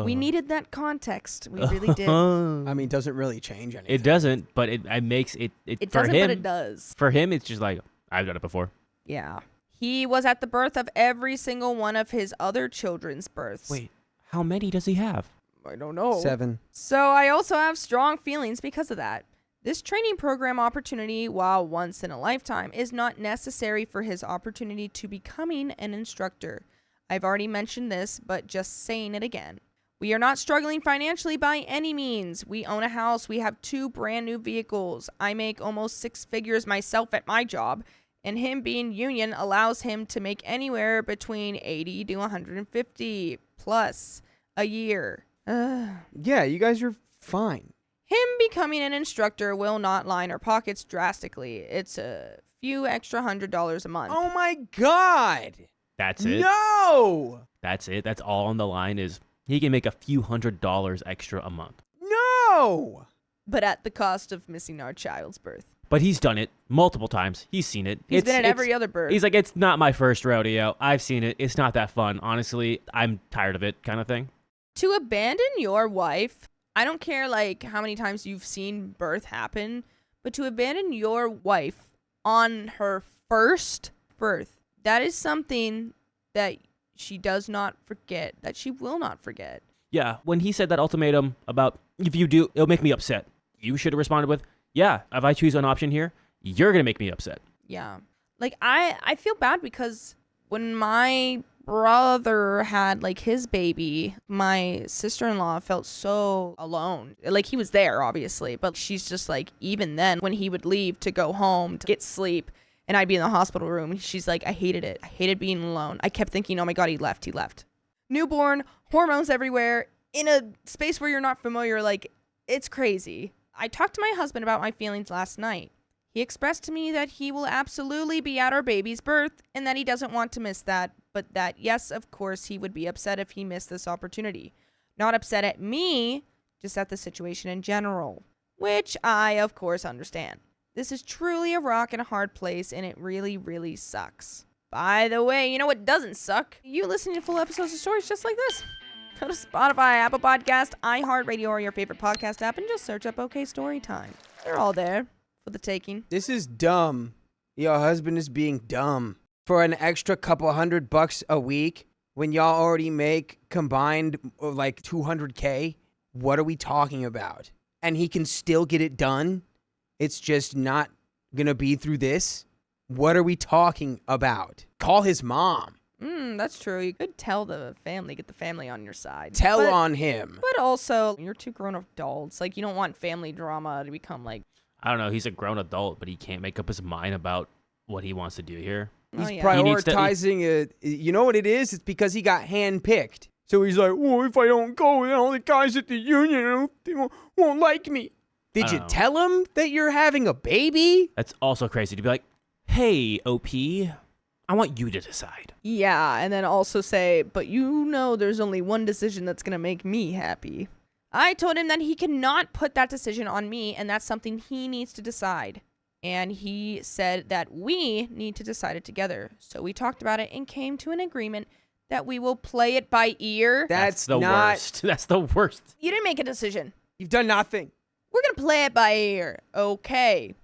We needed that context. We really did. I mean, it doesn't really change anything. It doesn't, but it makes it It for doesn't, him, but it does. For him, it's just like, I've done it before. Yeah. He was at the birth of every single one of his other children's births. Wait, how many does he have? I don't know. 7. So I also have strong feelings because of that. This training program opportunity, while once in a lifetime, is not necessary for his opportunity to becoming an instructor. I've already mentioned this, but just saying it again. We are not struggling financially by any means. We own a house. We have 2 brand new vehicles. I make almost 6 figures myself at my job, and him being union allows him to make anywhere between 80 to 150 plus a year. Yeah, you guys are fine. Him becoming an instructor will not line our pockets drastically. It's a few extra $100 a month. Oh my God. That's it. No. That's it. That's all on the line is he can make a few $100 extra a month. No. But at the cost of missing our child's birth. But he's done it multiple times. He's seen it. He's been at every other birth. He's like, it's not my first rodeo. I've seen it. It's not that fun. Honestly, I'm tired of it kind of thing. To abandon your wife, I don't care like how many times you've seen birth happen, but to abandon your wife on her first birth, that is something that she does not forget, that she will not forget. Yeah, when he said that ultimatum about, if you do, it'll make me upset, you should have responded with, yeah, if I choose an option here, you're going to make me upset. Yeah. Like, I feel bad because when my brother had, like, his baby, my sister-in-law felt so alone. Like, he was there, obviously, but she's just like, even then, when he would leave to go home to get sleep, and I'd be in the hospital room, she's like, I hated it. I hated being alone. I kept thinking, oh my God, he left. Newborn, hormones everywhere, in a space where you're not familiar, like, it's crazy. I talked to my husband about my feelings last night. He expressed to me that he will absolutely be at our baby's birth and that he doesn't want to miss that, but that, yes, of course, he would be upset if he missed this opportunity. Not upset at me, just at the situation in general, which I, of course, understand. This is truly a rock and a hard place, and it really, really sucks. By the way, you know what doesn't suck? You listening to full episodes of stories just like this. Go to Spotify, Apple Podcast, iHeartRadio, or your favorite podcast app, and just search up OK Storytime. They're all there for the taking. This is dumb. Your husband is being dumb. For an extra couple $100 a week, when y'all already make combined like $200K, what are we talking about? And he can still get it done? It's just not gonna be through this? What are we talking about? Call his mom. That's true. You could tell the family, get the family on your side. Tell on him. But also, you're 2 grown adults. Like, you don't want family drama to become like... I don't know. He's a grown adult, but he can't make up his mind about what he wants to do here. He's yeah. prioritizing it. You know what it is? It's because he got handpicked. So he's like, well, if I don't go, then all the guys at the union they won't like me. Did you tell him that you're having a baby? That's also crazy to be like, hey, OP, I want you to decide. Yeah, and then also say, but you know there's only one decision that's going to make me happy. I told him that he cannot put that decision on me, and that's something he needs to decide. And he said that we need to decide it together. So we talked about it and came to an agreement that we will play it by ear. That's the worst. That's the worst. You didn't make a decision. You've done nothing. We're going to play it by ear. Okay.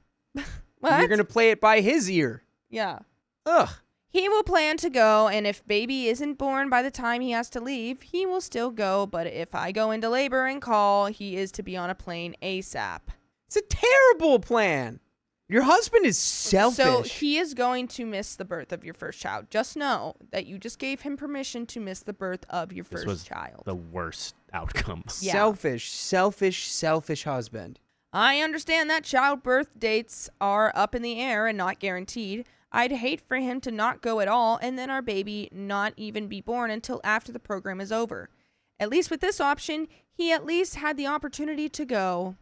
What? You're going to play it by his ear. Yeah. Ugh. He will plan to go, and if baby isn't born by the time he has to leave, he will still go. But if I go into labor and call, he is to be on a plane ASAP. It's a terrible plan. Your husband is selfish. So he is going to miss the birth of your first child. Just know that you just gave him permission to miss the birth of your This first was child. the worst outcome. Yeah. Selfish husband. I understand that childbirth dates are up in the air and not guaranteed. I'd hate for him to not go at all and then our baby not even be born until after the program is over. At least with this option, he at least had the opportunity to go.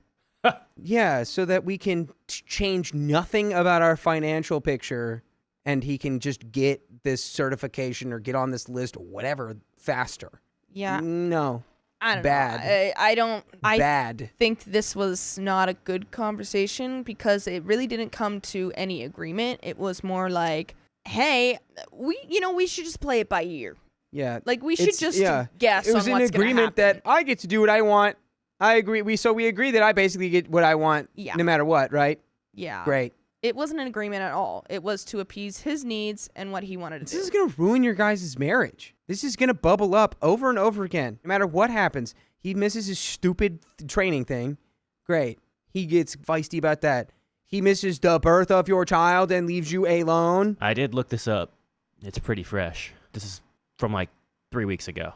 Yeah, so that we can change nothing about our financial picture and he can just get this certification or get on this list or whatever faster. Yeah. No. I don't Bad. know. I Bad. think this was not a good conversation because it really didn't come to any agreement. It was more like, hey, we should just play it by ear. Yeah. Like we should just guess It was on an what's gonna agreement happen. that I get to do what I want. I agree. We agree that I basically get what I want no matter what, right? Yeah. Great. It wasn't an agreement at all. It was to appease his needs and what he wanted to This do. is going to ruin your guys' marriage. This is going to bubble up over and over again. No matter what happens, he misses his stupid training thing. Great. He gets feisty about that. He misses the birth of your child and leaves you alone. I did look this up. It's pretty fresh. This is from like 3 weeks ago.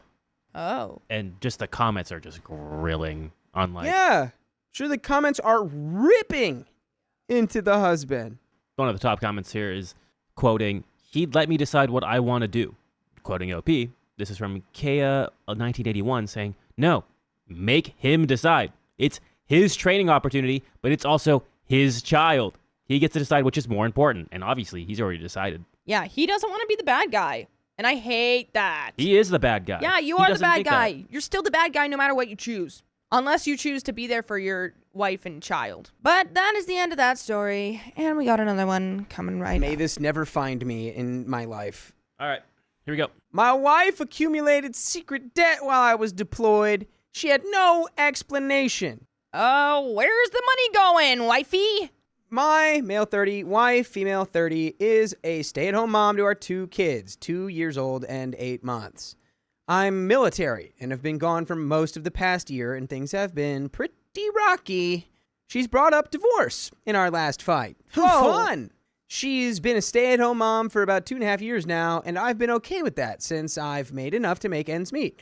Oh. And just the comments are just grilling on like Yeah. Sure, the comments are ripping into the husband. one of the top comments here is quoting, "He'd let me decide what I want to do." Quoting OP, this is from Kea 1981 saying, "No, make him decide. It's his training opportunity, but it's also his child. He gets to decide which is more important." And obviously, he's already decided. Yeah, he doesn't want to be the bad guy. And I hate that. He is the bad guy. Yeah, you He are the doesn't bad think guy. that. You're still the bad guy no matter what you choose. Unless you choose to be there for your wife and child. But that is the end of that story. And we got another one coming right May up. this never find me in my life. All right, here we go. My wife accumulated secret debt while I was deployed. She had no explanation. Oh, where's the money going, wifey? My male 30 wife, female 30, is a stay-at-home mom to our 2 kids, 2 years old and 8 months. I'm military and have been gone for most of the past year, and things have been pretty rocky. She's brought up divorce in our last fight. Whoa. Fun! She's been a stay-at-home mom for about 2.5 years now, and I've been okay with that since I've made enough to make ends meet.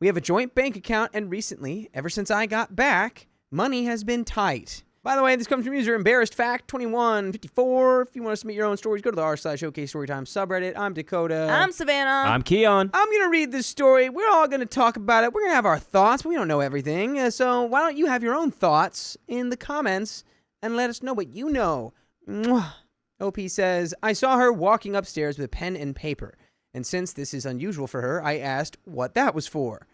We have a joint bank account, and recently, ever since I got back, money has been tight. By the way, this comes from user Embarrassed Fact 2154. If you want to submit your own stories, go to the r/OK Storytime subreddit. I'm Dakota. I'm Savannah. I'm Keon. I'm going to read this story. We're all going to talk about it. We're going to have our thoughts, but we don't know everything. So why don't you have your own thoughts in the comments and let us know what you know. Mwah. OP says, I saw her walking upstairs with a pen and paper. And since this is unusual for her, I asked what that was for.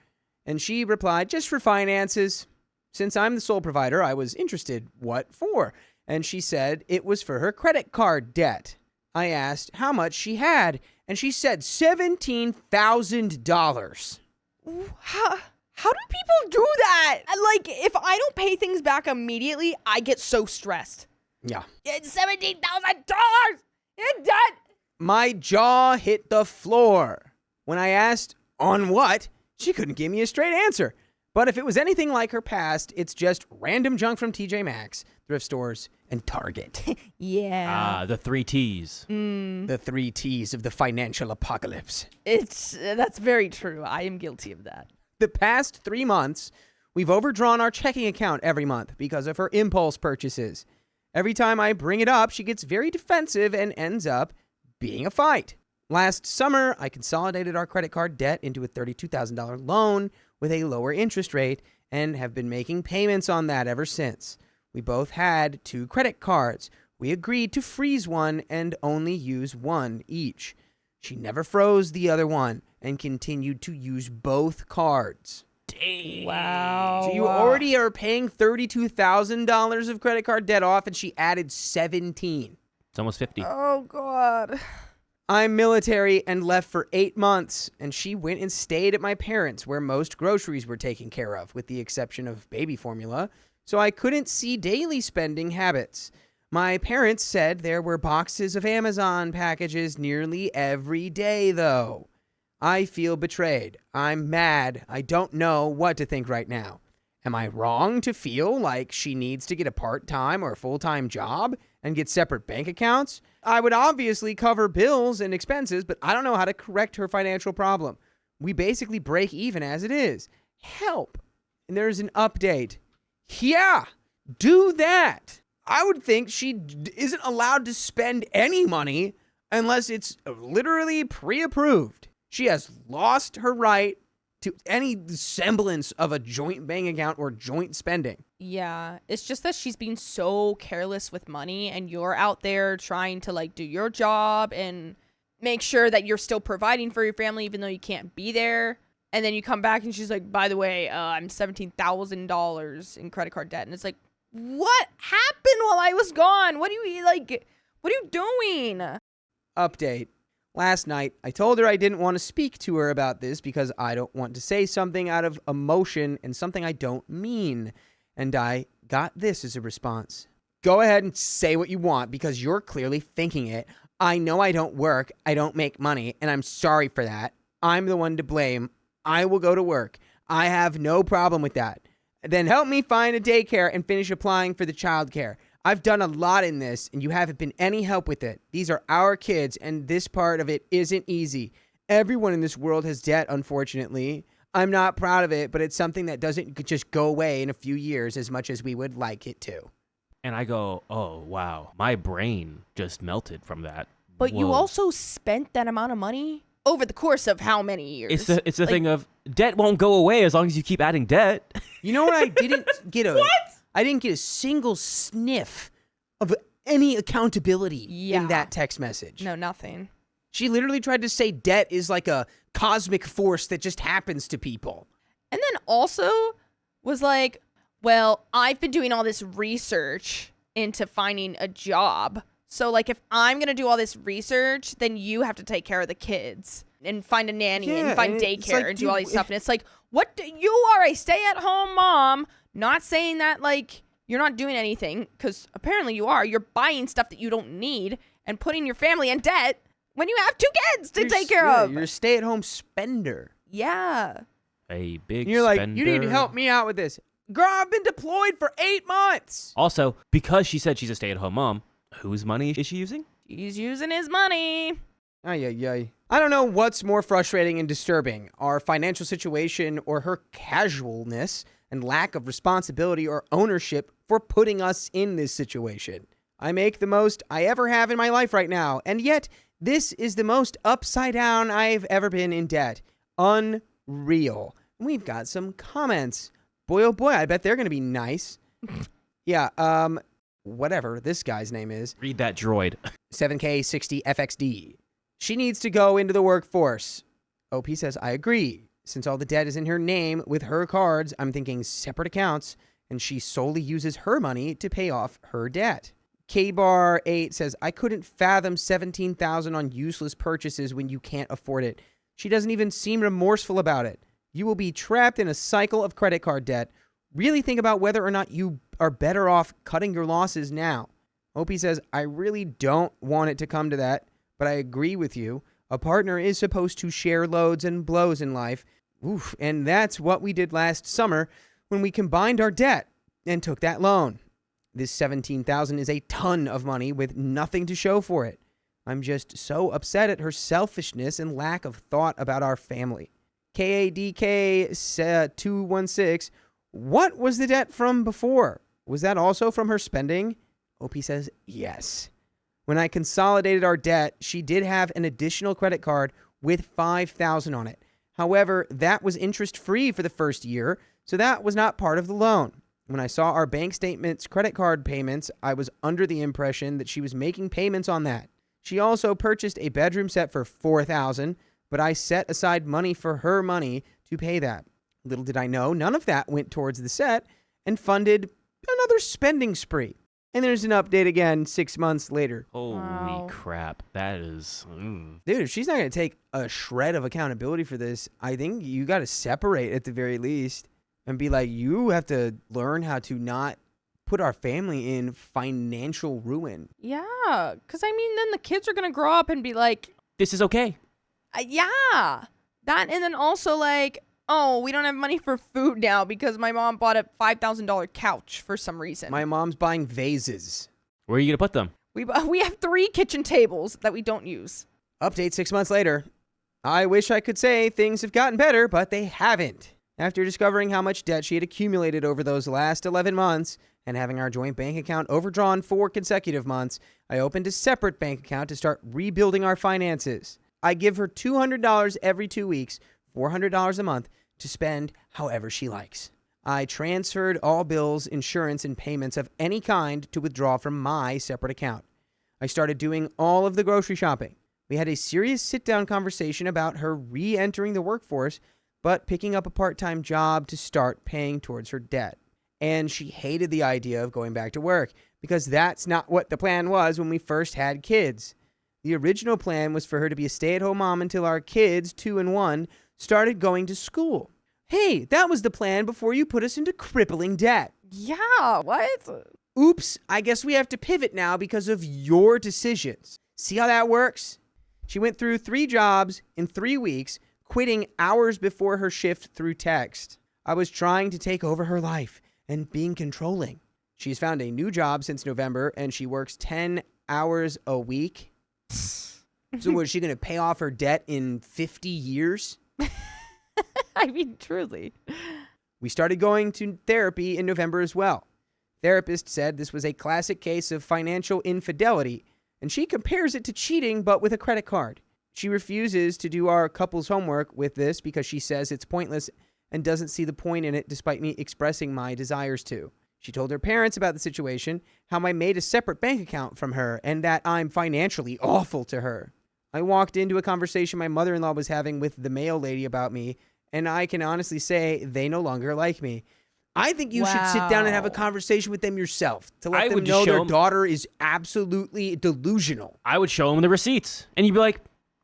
And she replied, just for finances. Since I'm the sole provider, I was interested, what for? And she said it was for her credit card debt. I asked how much she had, and she said $17,000. How do people do that? Like, if I don't pay things back immediately, I get so stressed. Yeah. It's $17,000 in debt. My jaw hit the floor. When I asked on what, she couldn't give me a straight answer. But if it was anything like her past, it's just random junk from TJ Maxx, thrift stores, and Target. Yeah. The 3 T's. The 3 T's of the financial apocalypse. That's very true. I am guilty of that. The past 3 months, we've overdrawn our checking account every month because of her impulse purchases. Every time I bring it up, she gets very defensive and ends up being a fight. Last summer, I consolidated our credit card debt into a $32,000 loan with a lower interest rate and have been making payments on that ever since. We both had 2 credit cards. We agreed to freeze one and only use one each. She never froze the other one and continued to use both cards. Wow. So you already are paying $32,000 of credit card debt off, and she added 17. It's almost 50. Oh, God. I'm military and left for 8 months, and she went and stayed at my parents' where most groceries were taken care of, with the exception of baby formula, so I couldn't see daily spending habits. My parents said there were boxes of Amazon packages nearly every day, though. I feel betrayed. I'm mad. I don't know what to think right now. Am I wrong to feel like she needs to get a part-time or full-time job and get separate bank accounts? I would obviously cover bills and expenses, but I don't know how to correct her financial problem. We basically break even as it is. Help. And there's an update. Yeah, do that. I would think she isn't allowed to spend any money unless it's literally pre-approved. She has lost her right to any semblance of a joint bank account or joint spending. Yeah, it's just that she's being so careless with money, and you're out there trying to like do your job and make sure that you're still providing for your family even though you can't be there. And then you come back and she's like, by the way, I'm $17,000 in credit card debt. And it's like, what happened while I was gone? What are you doing? Update. Last night, I told her I didn't want to speak to her about this because I don't want to say something out of emotion and something I don't mean. And I got this as a response. Go ahead and say what you want because you're clearly thinking it. I know I don't work, I don't make money, and I'm sorry for that. I'm the one to blame. I will go to work. I have no problem with that. Then help me find a daycare and finish applying for the childcare. I've done a lot in this, and you haven't been any help with it. These are our kids, and this part of it isn't easy. Everyone in this world has debt, unfortunately. I'm not proud of it, but it's something that doesn't just go away in a few years as much as we would like it to. And I go, oh, wow. My brain just melted from that. But you Whoa. also spent that amount of money over the course of how many years? It's the thing of debt won't go away as long as you keep adding debt. You know what? I didn't get I didn't get a single sniff of any accountability in that text message. No, nothing. She literally tried to say debt is like a cosmic force that just happens to people. And then also was like, well, I've been doing all this research into finding a job. So, like, if I'm going to do all this research, then you have to take care of the kids and find a nanny and find daycare like, and do all these stuff. And it's like, you are a stay-at-home mom, not saying that, like, you're not doing anything, because apparently you are. You're buying stuff that you don't need and putting your family in debt when you have 2 kids to take care of. You're a stay-at-home spender. Yeah. A big You're like, spender. you need to help me out with this. Girl, I've been deployed for 8 months. Also, because she said she's a stay-at-home mom, whose money is she using? He's using his money. Ay. I don't know what's more frustrating and disturbing, our financial situation or her casualness and lack of responsibility or ownership for putting us in this situation. I make the most I ever have in my life right now, and yet this is the most upside down I've ever been in debt. Unreal. We've got some comments. Boy, oh boy, I bet they're going to be nice. Yeah, whatever this guy's name is. Read that droid. 7K60FXD. She needs to go into the workforce. OP says, I agree. Since all the debt is in her name with her cards, I'm thinking separate accounts, and she solely uses her money to pay off her debt. KBar8 says, I couldn't fathom $17,000 on useless purchases when you can't afford it. She doesn't even seem remorseful about it. You will be trapped in a cycle of credit card debt. Really think about whether or not you are better off cutting your losses now. OP says, I really don't want it to come to that, but I agree with you. A partner is supposed to share loads and blows in life. Oof, and that's what we did last summer when we combined our debt and took that loan. This $17,000 is a ton of money with nothing to show for it. I'm just so upset at her selfishness and lack of thought about our family. KADK216, what was the debt from before? Was that also from her spending? OP says, yes. When I consolidated our debt, she did have an additional credit card with $5,000 on it. However, that was interest-free for the first year, so that was not part of the loan. When I saw our bank statements, credit card payments, I was under the impression that she was making payments on that. She also purchased a bedroom set for $4,000, but I set aside money for her money to pay that. Little did I know, none of that went towards the set and funded another spending spree. And there's an update again 6 months later. Holy crap. That is... Dude, if she's not going to take a shred of accountability for this, I think you got to separate at the very least and be like, you have to learn how to not put our family in financial ruin. Yeah, because I mean, then the kids are going to grow up and be like, This is okay. yeah. That, and then also like, oh, we don't have money for food now because my mom bought a $5,000 couch for some reason. My mom's buying vases. Where are you going to put them? We have 3 kitchen tables that we don't use. Update 6 months later. I wish I could say things have gotten better, but they haven't. After discovering how much debt she had accumulated over those last 11 months and having our joint bank account overdrawn 4 consecutive months, I opened a separate bank account to start rebuilding our finances. I give her $200 every 2 weeks, $400 a month, to spend however she likes. I transferred all bills, insurance, and payments of any kind to withdraw from my separate account. I started doing all of the grocery shopping. We had a serious sit-down conversation about her re-entering the workforce, but picking up a part-time job to start paying towards her debt. And she hated the idea of going back to work, because that's not what the plan was when we first had kids. The original plan was for her to be a stay-at-home mom until our kids, 2 and 1, started going to school. Hey, that was the plan before you put us into crippling debt. Yeah, what? Oops, I guess we have to pivot now because of your decisions. See how that works? She went through 3 jobs in 3 weeks, quitting hours before her shift through text. I was trying to take over her life and being controlling. She's found a new job since November, and she works 10 hours a week. So was she going to pay off her debt in 50 years? I mean, truly. We started going to therapy in November as well. Therapist said this was a classic case of financial infidelity, and she compares it to cheating but with a credit card. She refuses to do our couple's homework with this because she says it's pointless and doesn't see the point in it despite me expressing my desires to. She told her parents about the situation, how I made a separate bank account from her, and that I'm financially awful to her. I walked into a conversation my mother-in-law was having with the mail lady about me, and I can honestly say they no longer like me. I think you should sit down and have a conversation with them yourself to let them know their daughter is absolutely delusional. I would show them the receipts, and you'd be like,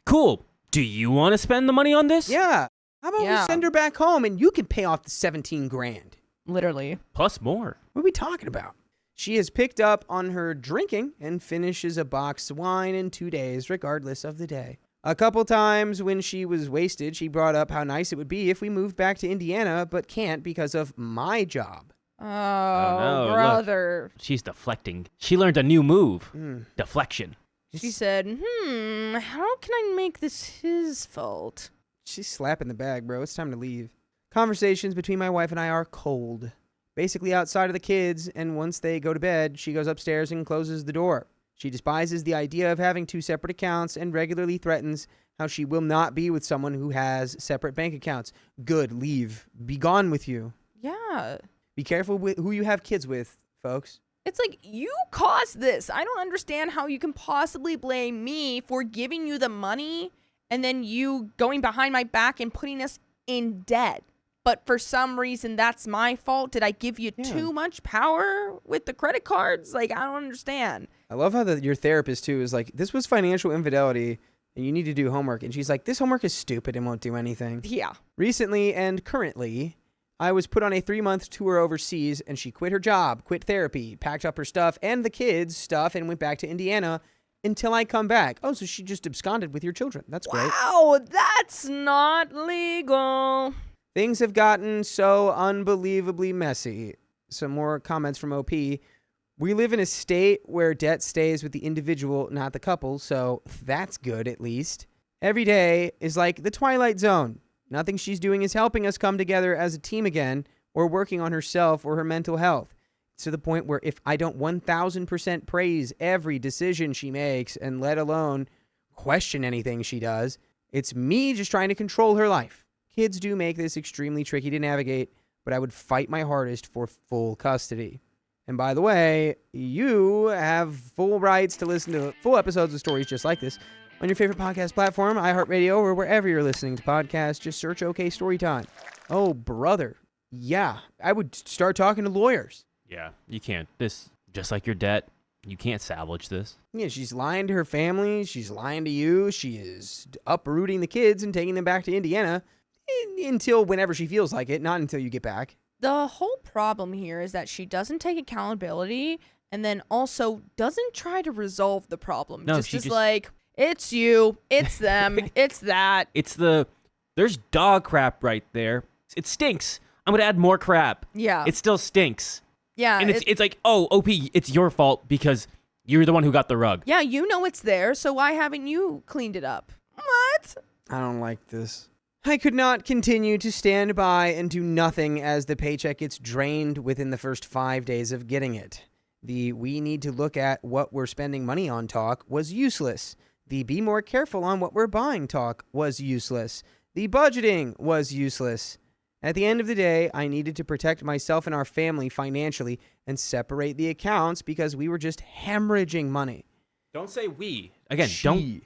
cool, do you want to spend the money on this? Yeah. How about we send her back home and you can pay off the 17 grand? Literally. Plus more. What are we talking about? She has picked up on her drinking and finishes a box of wine in 2 days, regardless of the day. A couple times when she was wasted, she brought up how nice it would be if we moved back to Indiana, but can't because of my job. Oh, no, brother. Look, she's deflecting. She learned a new move. Deflection. She said, how can I make this his fault? She's slapping the bag, bro. It's time to leave. Conversations between my wife and I are cold. Basically outside of the kids, and once they go to bed, she goes upstairs and closes the door. She despises the idea of having 2 separate accounts and regularly threatens how she will not be with someone who has separate bank accounts. Good, leave. Be gone with you. Yeah. Be careful with who you have kids with, folks. It's like, you caused this. I don't understand how you can possibly blame me for giving you the money and then you going behind my back and putting us in debt. But for some reason, that's my fault. Did I give you too much power with the credit cards? Like, I don't understand. I love how your therapist, too, is like, this was financial infidelity, and you need to do homework. And she's like, this homework is stupid and won't do anything. Yeah. Recently and currently, I was put on a 3-month tour overseas, and she quit her job, quit therapy, packed up her stuff and the kids' stuff, and went back to Indiana until I come back. Oh, so she just absconded with your children. That's great. Wow, that's not legal. Things have gotten so unbelievably messy. Some more comments from OP. We live in a state where debt stays with the individual, not the couple, so that's good at least. Every day is like the Twilight Zone. Nothing she's doing is helping us come together as a team again or working on herself or her mental health. It's to the point where if I don't 1000% praise every decision she makes and let alone question anything she does, it's me just trying to control her life. Kids do make this extremely tricky to navigate, but I would fight my hardest for full custody. And by the way, you have full rights to listen to full episodes of stories just like this on your favorite podcast platform, iHeartRadio, or wherever you're listening to podcasts. Just search OK Storytime. Oh, brother. Yeah, I would start talking to lawyers. Yeah, you can't. This, just like your debt, you can't salvage this. Yeah, she's lying to her family. She's lying to you. She is uprooting the kids and taking them back to Indiana until whenever she feels like it, not until you get back. The whole problem here is that she doesn't take accountability and then also doesn't try to resolve the problem. No, just like, it's you, it's them, it's that. There's dog crap right there. It stinks. I'm going to add more crap. Yeah. It still stinks. Yeah. And it's like, oh, OP, it's your fault because you're the one who got the rug. Yeah, you know it's there, so why haven't you cleaned it up? What? I don't like this. I could not continue to stand by and do nothing as the paycheck gets drained within the first 5 days of getting it. The we need to look at what we're spending money on talk was useless. The be more careful on what we're buying talk was useless. The budgeting was useless. At the end of the day, I needed to protect myself and our family financially and separate the accounts because we were just hemorrhaging money. Don't say we. Again, She.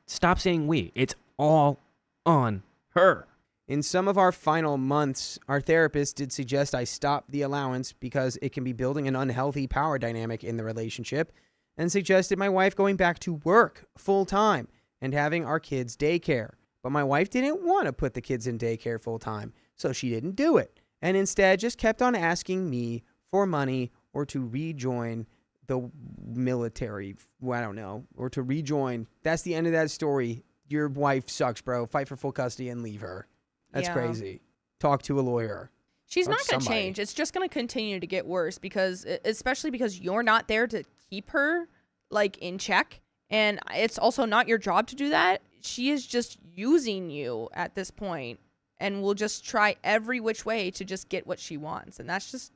stop saying we. It's all on her. In some of our final months, our therapist did suggest I stop the allowance because it can be building an unhealthy power dynamic in the relationship, and suggested my wife going back to work full time and having our kids daycare. But my wife didn't want to put the kids in daycare full time, so she didn't do it, and instead just kept on asking me for money or to rejoin the military. Well, I don't know, or to rejoin. That's the end of that story. Your wife sucks, bro. Fight for full custody and leave her. That's Yeah. crazy. Talk to a lawyer. She's Or not going to somebody. change. It's just going to continue to get worse especially because you're not there to keep her like in check. And it's also not your job to do that. She is just using you at this point and will just try every which way to just get what she wants. And that's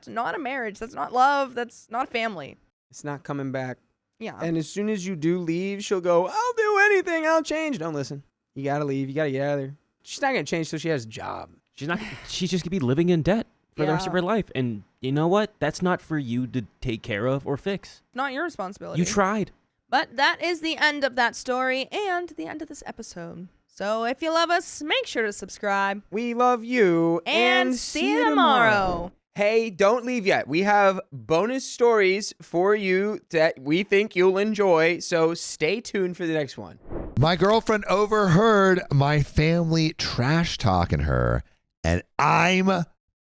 not a marriage. That's not love. That's not family. It's not coming back. Yeah. And as soon as you do leave, she'll go, I'll do anything. I'll change. Don't listen. You got to leave. You got to get out of there. She's not going to change till she has a job. She's just gonna be living in debt for the rest of Yeah. her life. And you know what? That's not for you to take care of or fix. Not your responsibility. You tried. But that is the end of that story and the end of this episode. So if you love us, make sure to subscribe. We love you. And see you tomorrow. Hey, don't leave yet. We have bonus stories for you that we think you'll enjoy. So stay tuned for the next one. My girlfriend overheard my family trash talking her, and I'm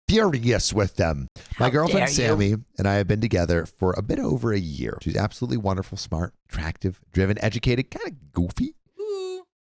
furious with them. My girlfriend Sammy and I have been together for a bit over a year. She's absolutely wonderful, smart, attractive, driven, educated, kind of goofy.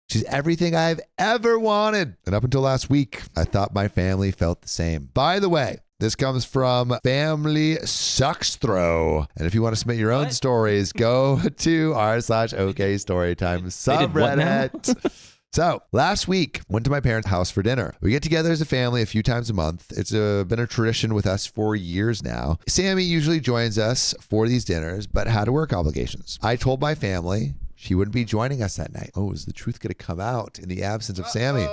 She's everything I've ever wanted. And up until last week, I thought my family felt the same. By the way, this comes from Family Sucks Throw. And if you want to submit your own stories, go to r/OK Storytime did what now? subreddit. So last week, went to my parents' house for dinner. We get together as a family a few times a month. It's been a tradition with us for years now. Sammy usually joins us for these dinners, but had work obligations. I told my family she wouldn't be joining us that night. Oh, is the truth going to come out in the absence of Sammy?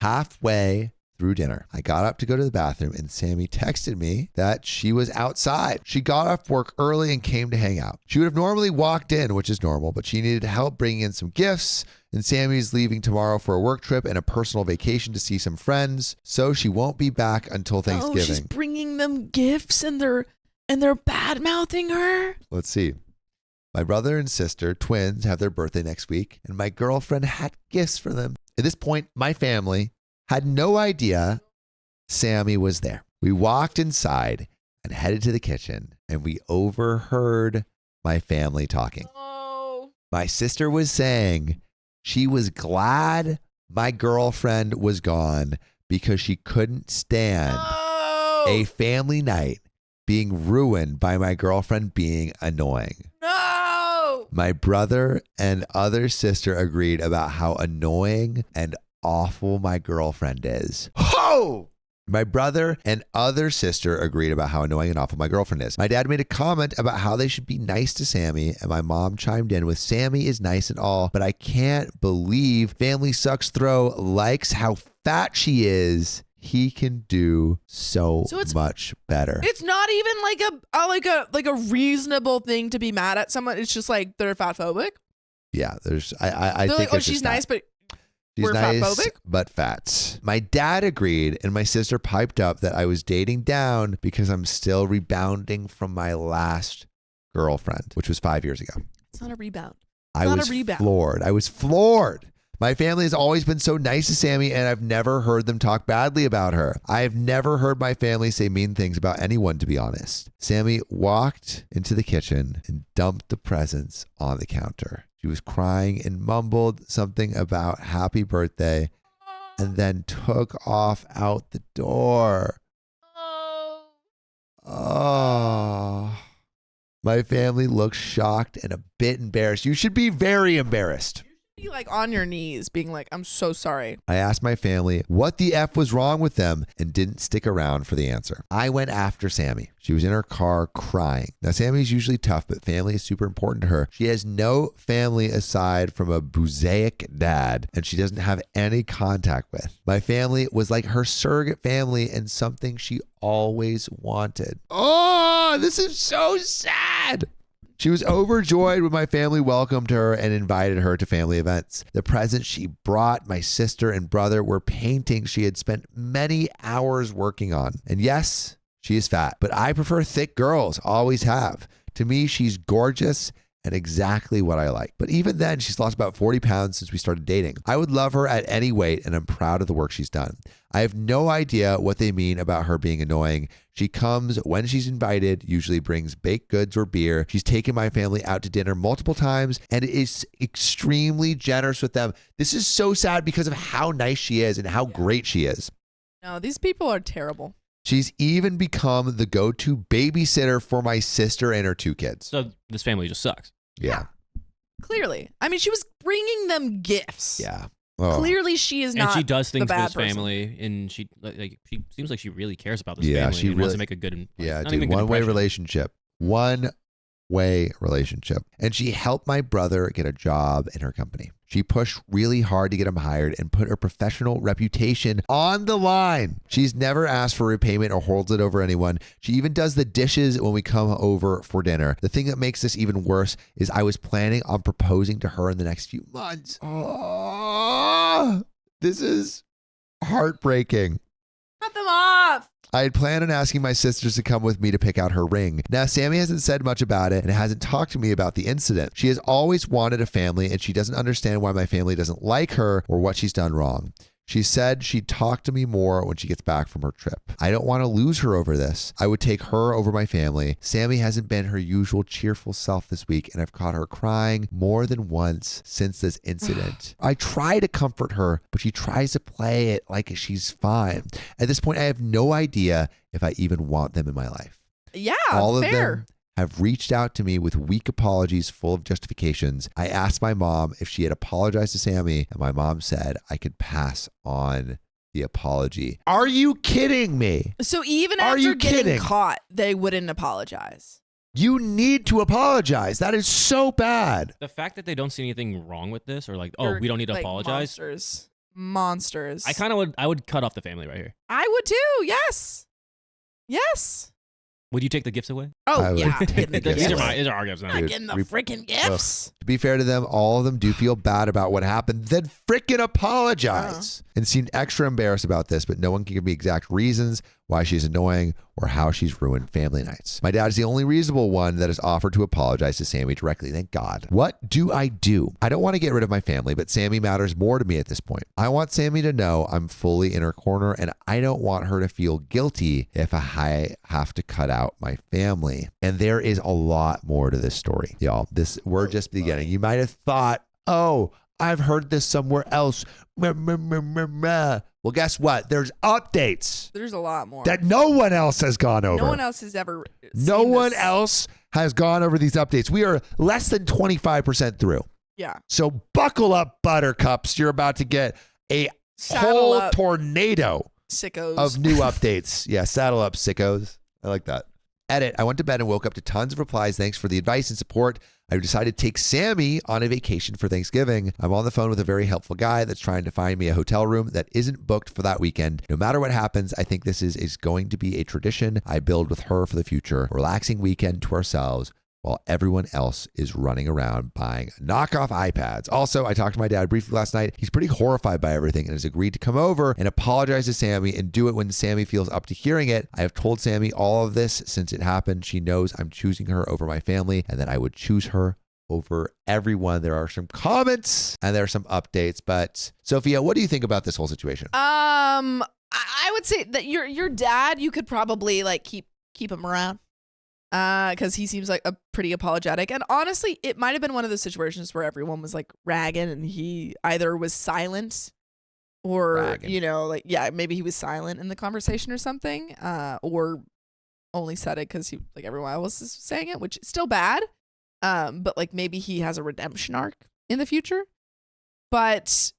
Halfway through dinner, I got up to go to the bathroom and Sammy texted me that she was outside. She got off work early and came to hang out. She would have normally walked in, which is normal, but she needed help bringing in some gifts. And Sammy's leaving tomorrow for a work trip and a personal vacation to see some friends, so she won't be back until Thanksgiving. Oh, she's bringing them gifts and they're bad mouthing her. Let's see. My brother and sister, twins, have their birthday next week, and my girlfriend had gifts for them. At this point, my family had no idea Sammy was there. We walked inside and headed to the kitchen, and we overheard my family talking. Oh. My sister was saying she was glad my girlfriend was gone because she couldn't stand a family night being ruined by my girlfriend being annoying. No. My brother and other sister agreed about how annoying and awful my girlfriend is. Ho! My brother and other sister agreed about how annoying and awful my girlfriend is. My dad made a comment about how they should be nice to Sammy, and my mom chimed in with, Sammy is nice and all, but I can't believe Family Sucks Throw likes how fat she is. He can do so much better. It's not even like a reasonable thing to be mad at someone. It's just like they're fat phobic. Yeah, there's I They're think like, oh, it's she's just that. nice, but She's we're nice, fat-phobic? but fat. My dad agreed, and my sister piped up that I was dating down because I'm still rebounding from my last girlfriend, which was 5 years ago. it's not a rebound. I not was a rebound. floored. I was floored. My family has always been so nice to Sammy, and I've never heard them talk badly about her. I've never heard my family say mean things about anyone, to be honest. Sammy walked into the kitchen and dumped the presents on the counter. She was crying and mumbled something about happy birthday and then took off out the door. Oh. My family looked shocked and a bit embarrassed. You should be very embarrassed. Be like on your knees being like, I'm so sorry. I asked my family what the F was wrong with them and didn't stick around for the answer. I went after Sammy. She was in her car crying. Now, Sammy's usually tough, but family is super important to her. She has no family aside from a Buzaic dad, and she doesn't have any contact with. My family was like her surrogate family and something she always wanted. Oh, this is so sad. She was overjoyed when my family welcomed her and invited her to family events. The presents she brought my sister and brother were paintings she had spent many hours working on. And yes, she is fat, but I prefer thick girls, always have. To me, she's gorgeous and exactly what I like. But even then, she's lost about 40 pounds since we started dating. I would love her at any weight, and I'm proud of the work she's done. I have no idea what they mean about her being annoying. She comes when she's invited, usually brings baked goods or beer. She's taken my family out to dinner multiple times and is extremely generous with them. This is so sad because of how nice she is and how great she is. No, these people are terrible. She's even become the go-to babysitter for my sister and her 2 kids. So this family just sucks. Yeah. Clearly. I mean, she was bringing them gifts. Yeah. Oh. Clearly, she is not. And she does things the for bad this person. family, and she seems like she really cares about this Yeah, family. she and wants really- to make a good. Yeah, not dude, even good one-way impression. relationship. One-way relationship. And she helped my brother get a job in her company. She pushed really hard to get him hired and put her professional reputation on the line. She's never asked for repayment or holds it over anyone. She even does the dishes when we come over for dinner. The thing that makes this even worse is I was planning on proposing to her in the next few months. Oh, this is heartbreaking. Cut them off. I had planned on asking my sisters to come with me to pick out her ring. Now, Sammy hasn't said much about it and hasn't talked to me about the incident. She has always wanted a family, and she doesn't understand why my family doesn't like her or what she's done wrong. She said she'd talk to me more when she gets back from her trip. I don't want to lose her over this. I would take her over my family. Sammy hasn't been her usual cheerful self this week, and I've caught her crying more than once since this incident. I try to comfort her, but she tries to play it like she's fine. At this point, I have no idea if I even want them in my life. Yeah, All of fair. them have reached out to me with weak apologies full of justifications. I asked my mom if she had apologized to Sammy, and my mom said I could pass on the apology. Are you kidding me? So even Are after you getting kidding? caught, they wouldn't apologize. You need to apologize. That is so bad. The fact that they don't see anything wrong with this, or like, oh, They're, we don't need to like, apologize. Monsters. I would cut off the family right here. I would too. Yes. Yes. Would you take the gifts away? Oh I would yeah. take Getting the the gifts These gifts. are our gifts now. Not Dude, getting the we- freaking gifts. To be fair to them, all of them do feel bad about what happened, then frickin' apologize. And seemed extra embarrassed about this, but no one can give me exact reasons why she's annoying or how she's ruined family nights. My dad is the only reasonable one that has offered to apologize to Sammy directly. Thank God. What do? I don't want to get rid of my family, but Sammy matters more to me at this point. I want Sammy to know I'm fully in her corner, and I don't want her to feel guilty if I have to cut out my family. And there is a lot more to this story, y'all. We're just beginning. You might have thought, oh, I've heard this somewhere else. Well, guess what? There's updates There's a lot more. that no one else has gone over. No one else has ever. No seen one this. else has gone over these updates. We are less than 25% through. Yeah. So buckle up, buttercups. You're about to get a Saddle whole up. tornado Sickos. of new updates. Yeah, saddle up, sickos. I like that. Edit. I went to bed and woke up to tons of replies. Thanks for the advice and support. I decided to take Sammy on a vacation for Thanksgiving. I'm on the phone with a very helpful guy that's trying to find me a hotel room that isn't booked for that weekend. No matter what happens, I think this is going to be a tradition I build with her for the future. Relaxing weekend to ourselves while everyone else is running around buying knockoff iPads. Also, I talked to my dad briefly last night. He's pretty horrified by everything and has agreed to come over and apologize to Sammy and do it when Sammy feels up to hearing it. I have told Sammy all of this since it happened. She knows I'm choosing her over my family and that I would choose her over everyone. There are some comments and there are some updates. But Sophia, what do you think about this whole situation? I would say that your dad, you could probably like keep him around. Because he seems like a pretty apologetic. And honestly, it might have been one of those situations where everyone was like ragging and he either was silent or, Ragging. you know, like, yeah, maybe he was silent in the conversation or something, or only said it because he, like, everyone else is saying it, which is still bad. But like maybe he has a redemption arc in the future. But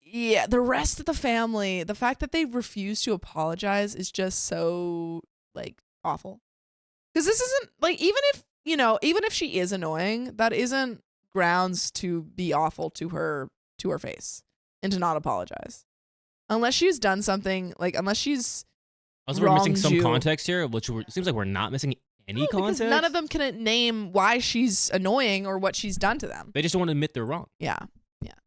yeah, the rest of the family, the fact that they refuse to apologize is just so like awful. Because this isn't like, even if she is annoying, that isn't grounds to be awful to her face and to not apologize. Unless she's done something, like, unless she's Also, we're missing some wronged you. context here, which seems like we're not missing any No, because context. none of them can name why she's annoying or what she's done to them. They just don't want to admit they're wrong. Yeah.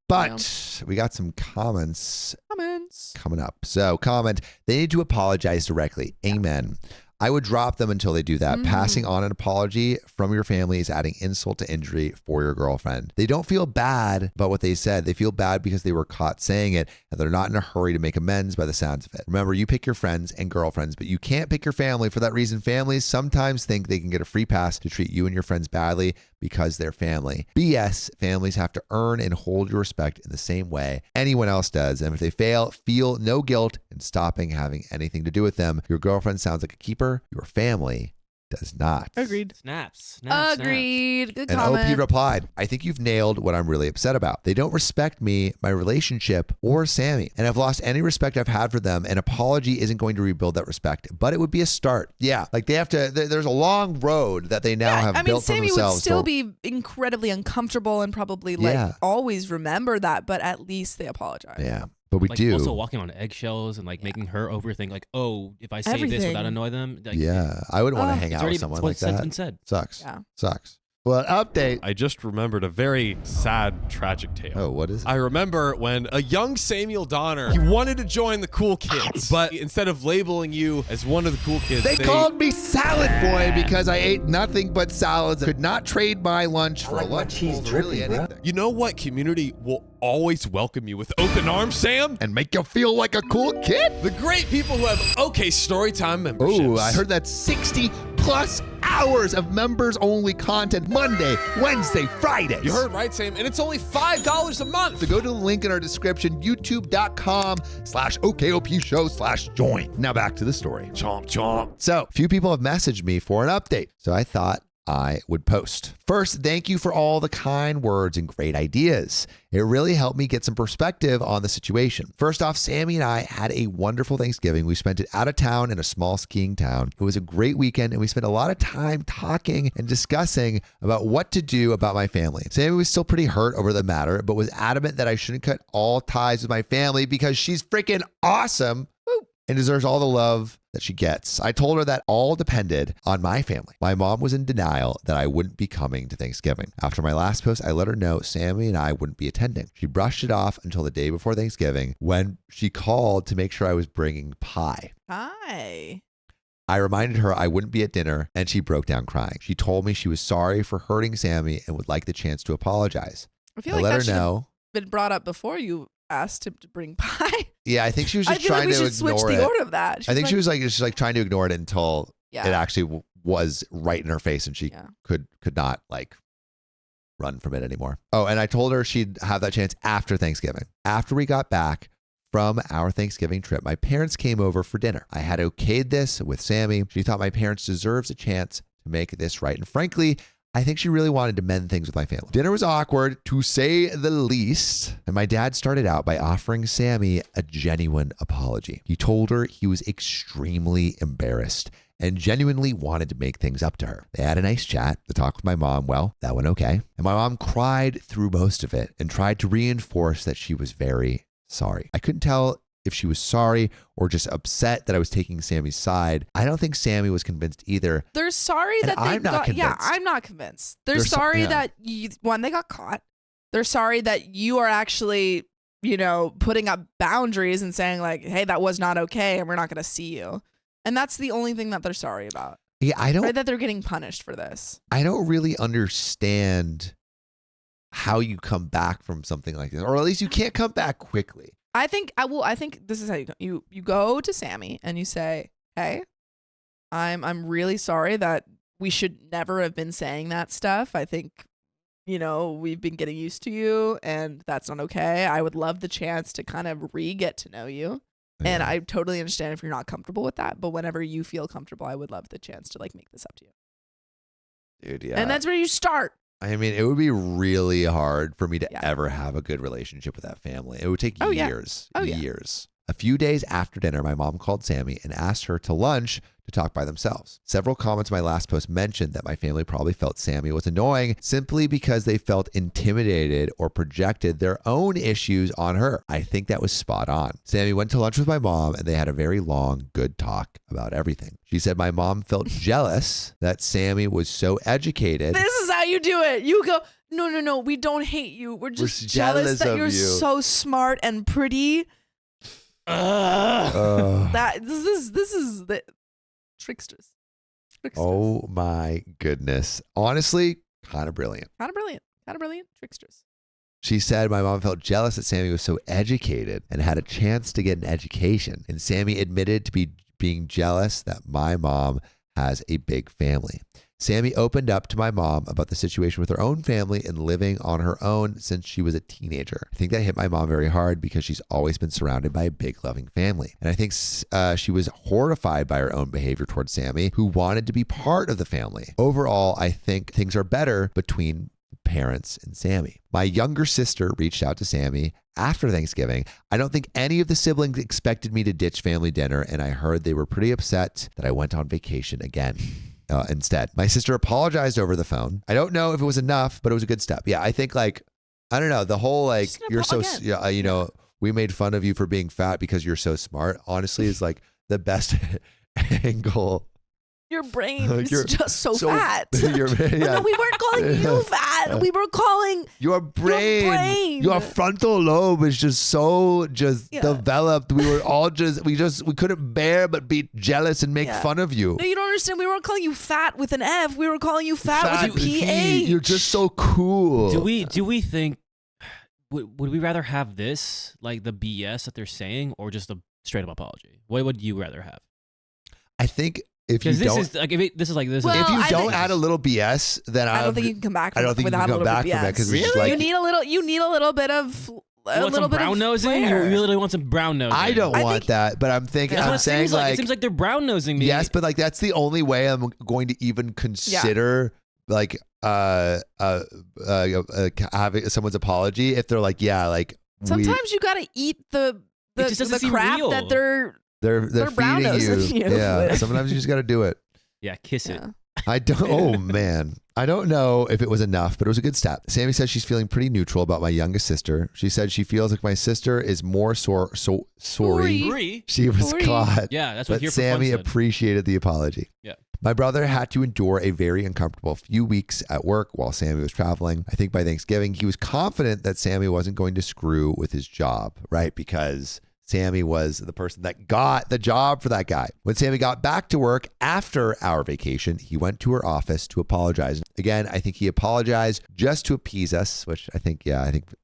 But we got some comments Comments. coming up. So comment, they need to apologize directly. Amen. I would drop them until they do that. Passing on an apology from your family is adding insult to injury for your girlfriend. They don't feel bad about what they said. They feel bad because they were caught saying it, and they're not in a hurry to make amends by the sounds of it. Remember, you pick your friends and girlfriends, but you can't pick your family. For that reason, families sometimes think they can get a free pass to treat you and your friends badly because they're family. BS. Families have to earn and hold your respect in the same way anyone else does. And if they fail, feel no guilt in stopping having anything to do with them. Your girlfriend sounds like a keeper. Your family does not. Agreed. Snaps. Agreed. Good And comment. OP replied, I think you've nailed what I'm really upset about. They don't respect me, my relationship, or Sammy. And I've lost any respect I've had for them. An apology isn't going to rebuild that respect, but it would be a start. Yeah. Like they have to, there's a long road that they now have built for Sammy themselves. would still be incredibly uncomfortable and probably like always remember that, but at least they apologize. Yeah. But we Like do. also walking on eggshells and like making her overthink like, oh, if I say this, would Everything. that annoy them? Like, Yeah. I wouldn't want to hang it's out already with someone what's like that. been said. Sucks. Yeah. Sucks. Well, update. I just remembered a very sad, tragic tale. Oh, what is it? I remember when a young Samuel Donner, he wanted to join the cool kids, but instead of labeling you as one of the cool kids, They called me Salad Boy because I ate nothing but salads. Could not trade my lunch for a lunch. Really anything. You know what community will always welcome you with open arms, Sam? And make you feel like a cool kid? The great people who have OK Storytime memberships. Oh, I heard that 60 plus hours of members only content Monday, Wednesday, Fridays. You heard right, Sam, and it's only $5 a month. So go to the link in our description, youtube.com/OKOP show/join. Now back to the story. Chomp, chomp. So, few people have messaged me for an update. So I thought I would post. First, thank you for all the kind words and great ideas. It really helped me get some perspective on the situation. First off, Sammy and I had a wonderful Thanksgiving. We spent it out of town in a small skiing town. It was a great weekend, and we spent a lot of time talking and discussing about what to do about my family. Sammy was still pretty hurt over the matter, but was adamant that I shouldn't cut all ties with my family because she's freaking awesome and deserves all the love that she gets. I told her that all depended on my family. My mom was in denial that I wouldn't be coming to Thanksgiving. After my last post, I let her know Sammy and I wouldn't be attending. She brushed it off until the day before Thanksgiving when she called to make sure I was bringing pie. Hi. I reminded her I wouldn't be at dinner, and she broke down crying. She told me she was sorry for hurting Sammy and would like the chance to apologize. I feel I like let that her should have know. been brought up before you asked him to bring pie. Yeah, I think she was I just feel like trying we to should switch ignore the it. order of that. I think she was like trying to ignore it until Yeah. it actually was right in her face, and she Yeah. could not like run from it anymore. Oh, and I told her she'd have that chance after Thanksgiving. After we got back from our Thanksgiving trip, my parents came over for dinner. I had okayed this with Sammy. She thought my parents deserves a chance to make this right, and frankly, I think she really wanted to mend things with my family. Dinner was awkward, to say the least, and my dad started out by offering Sammy a genuine apology. He told her he was extremely embarrassed and genuinely wanted to make things up to her. They had a nice chat. The talk with my mom, well, that went okay. And my mom cried through most of it and tried to reinforce that she was very sorry. I couldn't tell if she was sorry or just upset that I was taking Sammy's side. I don't think Sammy was convinced either. They're sorry And that they I'm not got. Yeah, convinced. I'm not convinced. They're They're so- sorry yeah. that they got caught. They're sorry that you are actually, putting up boundaries and saying like, "Hey, that was not okay, and we're not going to see you." And that's the only thing that they're sorry about. Yeah, I Right? don't That they're getting punished for this. really understand how you come back from something like this, or at least you can't come back quickly. I think this is how you go. You go to Sammy and you say, "Hey, I'm really sorry that we should never have been saying that stuff. I think, we've been getting used to you and that's not okay. I would love the chance to kind of get to know you. And I totally understand if you're not comfortable with that, but whenever you feel comfortable, I would love the chance to make this up to you." Dude, yeah. And that's where you start. I mean, it would be really hard for me to ever have a good relationship with that family. It would take years. Years. A few days after dinner, my mom called Sammy and asked her to lunch to talk by themselves. Several comments in my last post mentioned that my family probably felt Sammy was annoying simply because they felt intimidated or projected their own issues on her. I think that was spot on. Sammy went to lunch with my mom and they had a very long, good talk about everything. She said my mom felt jealous that Sammy was so educated. This is how you do it. You go, no, we don't hate you. We're just jealous that you're so smart and pretty. This is the tricksters. Oh my goodness. Honestly, kind of brilliant. Kind of brilliant tricksters. She said my mom felt jealous that Sammy was so educated and had a chance to get an education. And Sammy admitted to being jealous that my mom has a big family. Sammy opened up to my mom about the situation with her own family and living on her own since she was a teenager. I think that hit my mom very hard because she's always been surrounded by a big loving family. And I think she was horrified by her own behavior towards Sammy, who wanted to be part of the family. Overall, I think things are better between parents and Sammy. My younger sister reached out to Sammy after Thanksgiving. I don't think any of the siblings expected me to ditch family dinner, and I heard they were pretty upset that I went on vacation again. Instead, my sister apologized over the phone. I don't know if it was enough, but it was a good step. Yeah, I think I don't know, the whole you're so we made fun of you for being fat because you're so smart. Honestly, is the best angle. Your brain is just so fat. No, we weren't calling you fat. We were calling your brain. Your frontal lobe is just so developed. We were all we couldn't bear but be jealous and make fun of you. No, you don't understand. We weren't calling you fat with an F. We were calling you fat with a PH. You're just so cool. Do we think would we rather have this, the BS that they're saying, or just a straight up apology? What would you rather have? I think if you don't, if you don't add a little BS, then I don't think you can come back from it without a little bit of BS. Because really? You need a little bit of brown nosing. You really want some brown nosing. I don't want that, but I'm thinking. I'm saying it seems like they're brown nosing me. Yes, but that's the only way I'm going to even consider having someone's apology if they're sometimes you gotta eat the crap real. That they're brown nosing you. Yeah, sometimes you just got to do it. Yeah, kiss it. I don't. Oh man, I don't know if it was enough, but it was a good step. Sammy says she's feeling pretty neutral about my youngest sister. She said she feels like my sister is more sorry. She was caught. Yeah, that's what. But Sammy appreciated the apology. Yeah. My brother had to endure a very uncomfortable few weeks at work while Sammy was traveling. I think by Thanksgiving, he was confident that Sammy wasn't going to screw with his job, right? Because Sammy was the person that got the job for that guy. When Sammy got back to work after our vacation, he went to her office to apologize. Again, I think he apologized just to appease us, which I think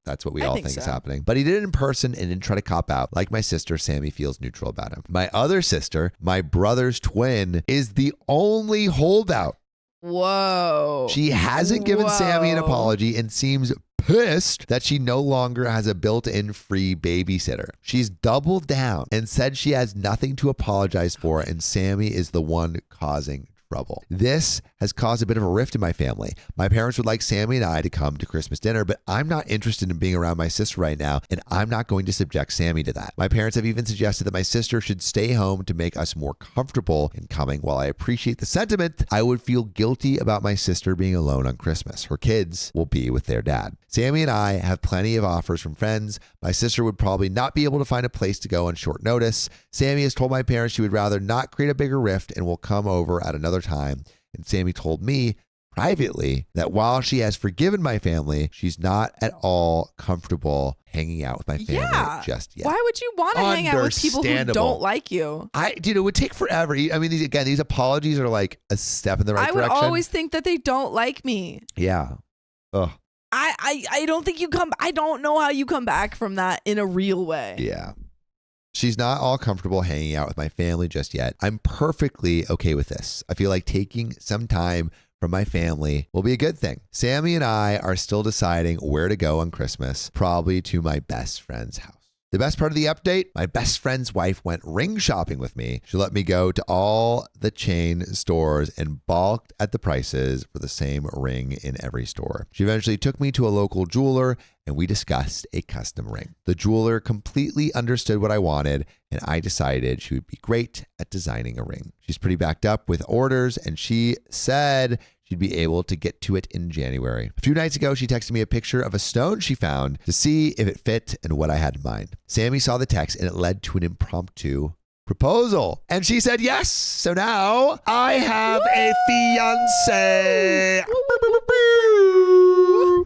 that's what we all think is happening. But he did it in person and didn't try to cop out. Like my sister, Sammy feels neutral about him. My other sister, my brother's twin, is the only holdout. Whoa. She hasn't given Sammy an apology and seems pissed that she no longer has a built-in free babysitter. She's doubled down and said she has nothing to apologize for, and Sammy is the one causing trouble. This has caused a bit of a rift in my family. My parents would like Sammy and I to come to Christmas dinner, but I'm not interested in being around my sister right now, and I'm not going to subject Sammy to that. My parents have even suggested that my sister should stay home to make us more comfortable in coming. While I appreciate the sentiment, I would feel guilty about my sister being alone on Christmas. Her kids will be with their dad. Sammy and I have plenty of offers from friends. My sister would probably not be able to find a place to go on short notice. Sammy has told my parents she would rather not create a bigger rift and will come over at another time. And Sammy told me privately that while she has forgiven my family, she's not at all comfortable hanging out with my family just yet. Why would you want to hang out with people who don't like you? It would take forever. I mean, these apologies are like a step in the right direction. I would always think that they don't like me. Yeah. Ugh. I don't think I don't know how you come back from that in a real way. Yeah. She's not all comfortable hanging out with my family just yet. I'm perfectly okay with this. I feel like taking some time from my family will be a good thing. Sammy and I are still deciding where to go on Christmas, probably to my best friend's house. The best part of the update, my best friend's wife went ring shopping with me. She let me go to all the chain stores and balked at the prices for the same ring in every store. She eventually took me to a local jeweler and we discussed a custom ring. The jeweler completely understood what I wanted and I decided she would be great at designing a ring. She's pretty backed up with orders and she said she'd be able to get to it in January. A few nights ago, she texted me a picture of a stone she found to see if it fit and what I had in mind. Sammy saw the text and it led to an impromptu proposal. And she said yes. So now I have a fiance.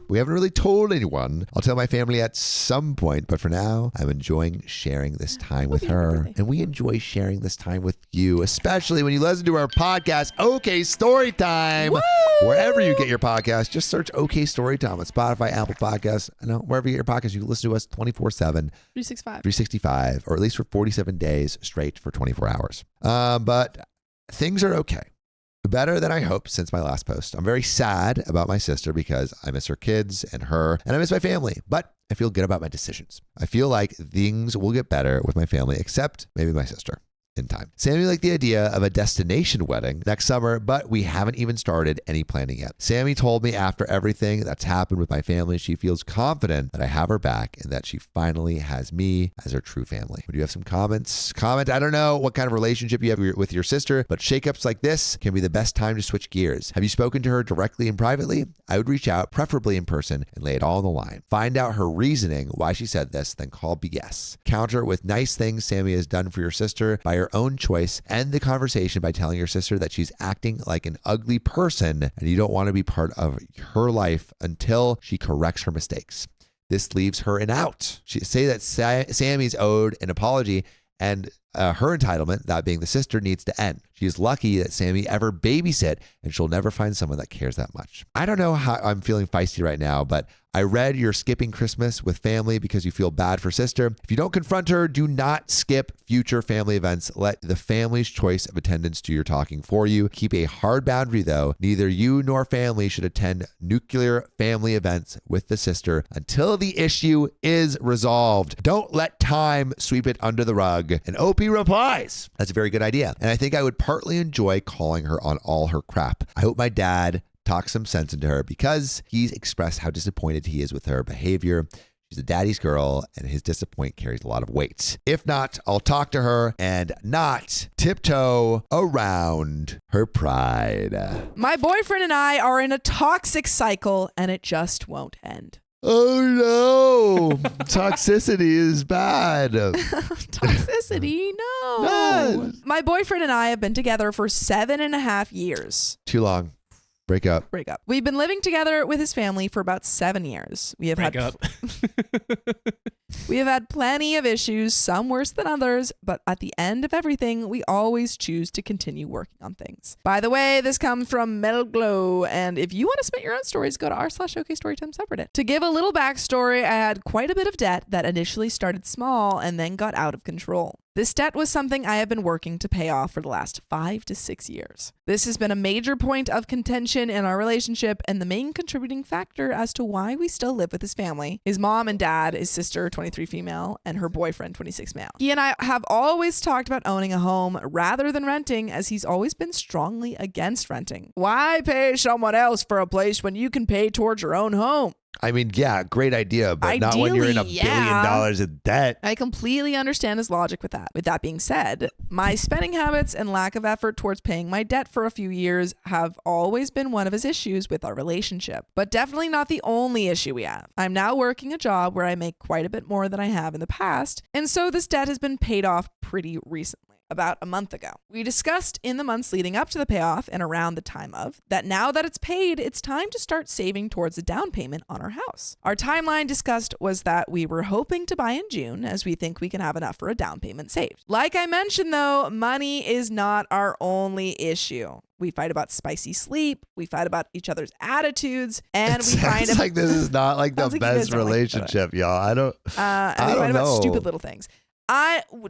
We haven't really told anyone. I'll tell my family at some point, but for now, I'm enjoying sharing this time with her. And we enjoy sharing this time with you, especially when you listen to our podcast, OK Storytime. Woo! Wherever you get your podcast, just search OK Storytime on Spotify, Apple Podcasts. I know wherever you get your podcast, you can listen to us 24/7. 365, or at least for 47 days straight for 24 hours. But things are okay. Better than I hoped since my last post. I'm very sad about my sister because I miss her kids and her, and I miss my family, but I feel good about my decisions. I feel like things will get better with my family, except maybe my sister. In time. Sammy liked the idea of a destination wedding next summer, but we haven't even started any planning yet. Sammy told me after everything that's happened with my family, she feels confident that I have her back and that she finally has me as her true family. Would you have some comments? Comment, I don't know what kind of relationship you have with your sister, but shakeups like this can be the best time to switch gears. Have you spoken to her directly and privately? I would reach out, preferably in person, and lay it all on the line. Find out her reasoning why she said this, then call BS. Counter with nice things Sammy has done for your sister by her own choice. End the conversation by telling your sister that she's acting like an ugly person and you don't want to be part of her life until she corrects her mistakes. This leaves her an out. Say that Sammy's owed an apology and her entitlement, that being the sister, needs to end. She is lucky that Sammy ever babysit and she'll never find someone that cares that much. I don't know how I'm feeling feisty right now, but I read you're skipping Christmas with family because you feel bad for sister. If you don't confront her, do not skip future family events. Let the family's choice of attendance do your talking for you. Keep a hard boundary though. Neither you nor family should attend nuclear family events with the sister until the issue is resolved. Don't let time sweep it under the rug. And OP replies, that's a very good idea. And I think I would partly enjoy calling her on all her crap. I hope my dad talk some sense into her because he's expressed how disappointed he is with her behavior. She's a daddy's girl and his disappointment carries a lot of weight. If not, I'll talk to her and not tiptoe around her pride. My boyfriend and I are in a toxic cycle and it just won't end. Oh no, toxicity is bad. Toxicity, no. Yes. My boyfriend and I have been together for 7.5 years. Too long. Break up. We've been living together with his family for about 7 years. We have had plenty of issues, some worse than others, but at the end of everything, we always choose to continue working on things. By the way, this comes from Metal Glow, and if you want to submit your own stories, go to r/OKStorytime subreddit. To give a little backstory, I had quite a bit of debt that initially started small and then got out of control. This debt was something I have been working to pay off for the last 5 to 6 years. This has been a major point of contention in our relationship and the main contributing factor as to why we still live with his family, his mom and dad, his sister, 23 female, and her boyfriend, 26 male. He and I have always talked about owning a home rather than renting, as he's always been strongly against renting. Why pay someone else for a place when you can pay towards your own home? I mean, yeah, great idea, but not when you're in $1 billion in debt. I completely understand his logic with that. With that being said, my spending habits and lack of effort towards paying my debt for a few years have always been one of his issues with our relationship, but definitely not the only issue we have. I'm now working a job where I make quite a bit more than I have in the past, and so this debt has been paid off pretty recently. about a month ago. We discussed in the months leading up to the payoff and around the time of that now that it's paid, it's time to start saving towards a down payment on our house. Our timeline discussed was that we were hoping to buy in June as we think we can have enough for a down payment saved. Like I mentioned though, money is not our only issue. We fight about spicy sleep. We fight about each other's attitudes, and we find like this is not like the Sounds like you guys best don't like each other. relationship, y'all. I don't. and we fight about stupid little things.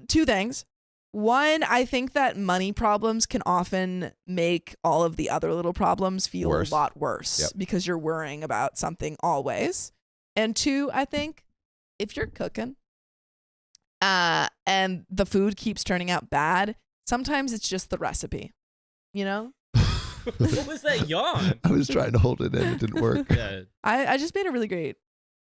Two things. One, I think that money problems can often make all of the other little problems feel Worse. a lot worse because you're worrying about something always. And two, I think if you're cooking and the food keeps turning out bad, sometimes it's just the recipe, you know? What was that yawn? I was trying to hold it in. It didn't work. Yeah. I just made a really great.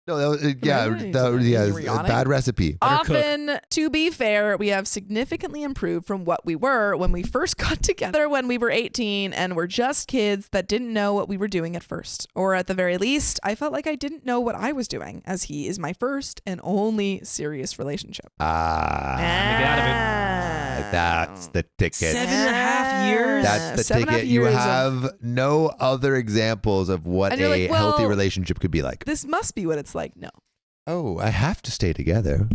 No, that was, Really? it You were was a yawning? bad recipe. Often, to be fair, we have significantly improved from what we were when we first got together when we were 18 and were just kids that didn't know what we were doing at first. Or at the very least, I felt like I didn't know what I was doing, as he is my first and only serious relationship. Get out of it. That's the ticket. 7.5 years. That's the 7.5 ticket. You years of- have no other examples of what And you're a like, healthy well, relationship could be like. This must be what it's like. No. Oh, I have to stay together.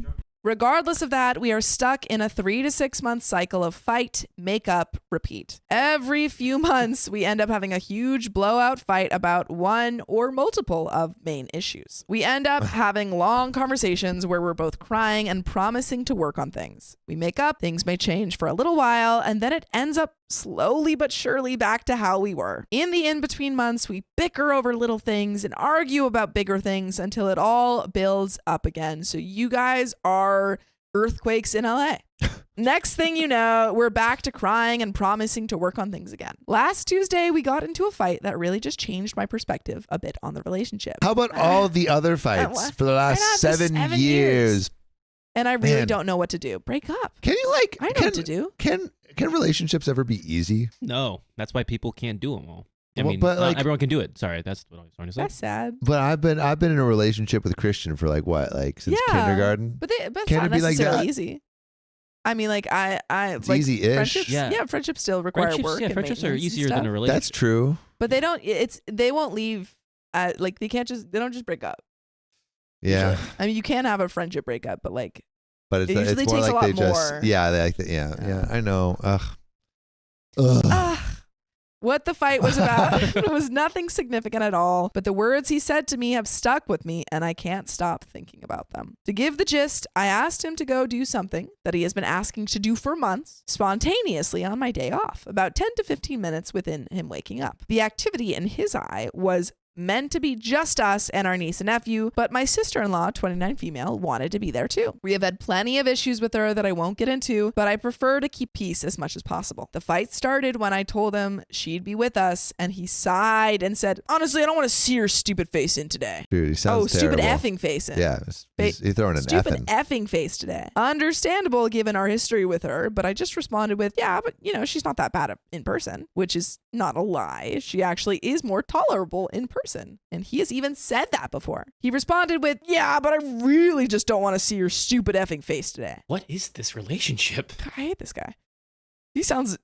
Regardless of that, we are stuck in a 3 to 6 month cycle of fight, make up, repeat. Every few months, we end up having a huge blowout fight about one or multiple of main issues. We end up having long conversations where we're both crying and promising to work on things. We make up, things may change for a little while, and then it ends up slowly but surely back to how we were. In the in-between months, we bicker over little things and argue about bigger things until it all builds up again. So you guys are earthquakes in LA. Next thing you know, we're back to crying and promising to work on things again. Last Tuesday, we got into a fight that really just changed my perspective a bit on the relationship. How about all the other fights for the last I know, 7 7 years? And I really Man. don't know what to do. Break up. Can you I know what to do. Can relationships ever be easy? No, that's why people can't do them all. I Well, mean, but, not like- everyone can do it. Sorry, that's what I was trying to say. That's sad. But I've been in a relationship with Christian for since kindergarten. But it's Can not it be like necessarily that? easy. I mean, like It's like easy-ish. friendships. Yeah. Yeah, friendships still require Friendships, work. yeah, and friendships are maintenance and easier than stuff. a relationship. That's true. But they won't leave. Like they don't just break up. Yeah, usually. I mean, you can have a friendship breakup, but like but it's It usually more takes a like they lot just more. yeah. I know. Ugh. what the fight was about was nothing significant at all, but the words he said to me have stuck with me and I can't stop thinking about them. To give the gist, I asked him to go do something that he has been asking to do for months, spontaneously on my day off, about 10 to 15 minutes within him waking up. The activity in his eye was meant to be just us and our niece and nephew, but my sister-in-law, 29 female, wanted to be there too. We have had plenty of issues with her that I won't get into, but I prefer to keep peace as much as possible. The fight started when I told him she'd be with us, and he sighed and said, honestly, I don't want to see your stupid face in today. Dude, he sounds stupid terrible. effing face in. Yeah, he's throwing an Stupid effing. effing face today. Understandable given our history with her, but I just responded with, yeah, but she's not that bad in person, which is not a lie. She actually is more tolerable in person. And he has even said that before. He responded with, yeah, but I really just don't want to see your stupid effing face today. What is this relationship? I hate this guy. He sounds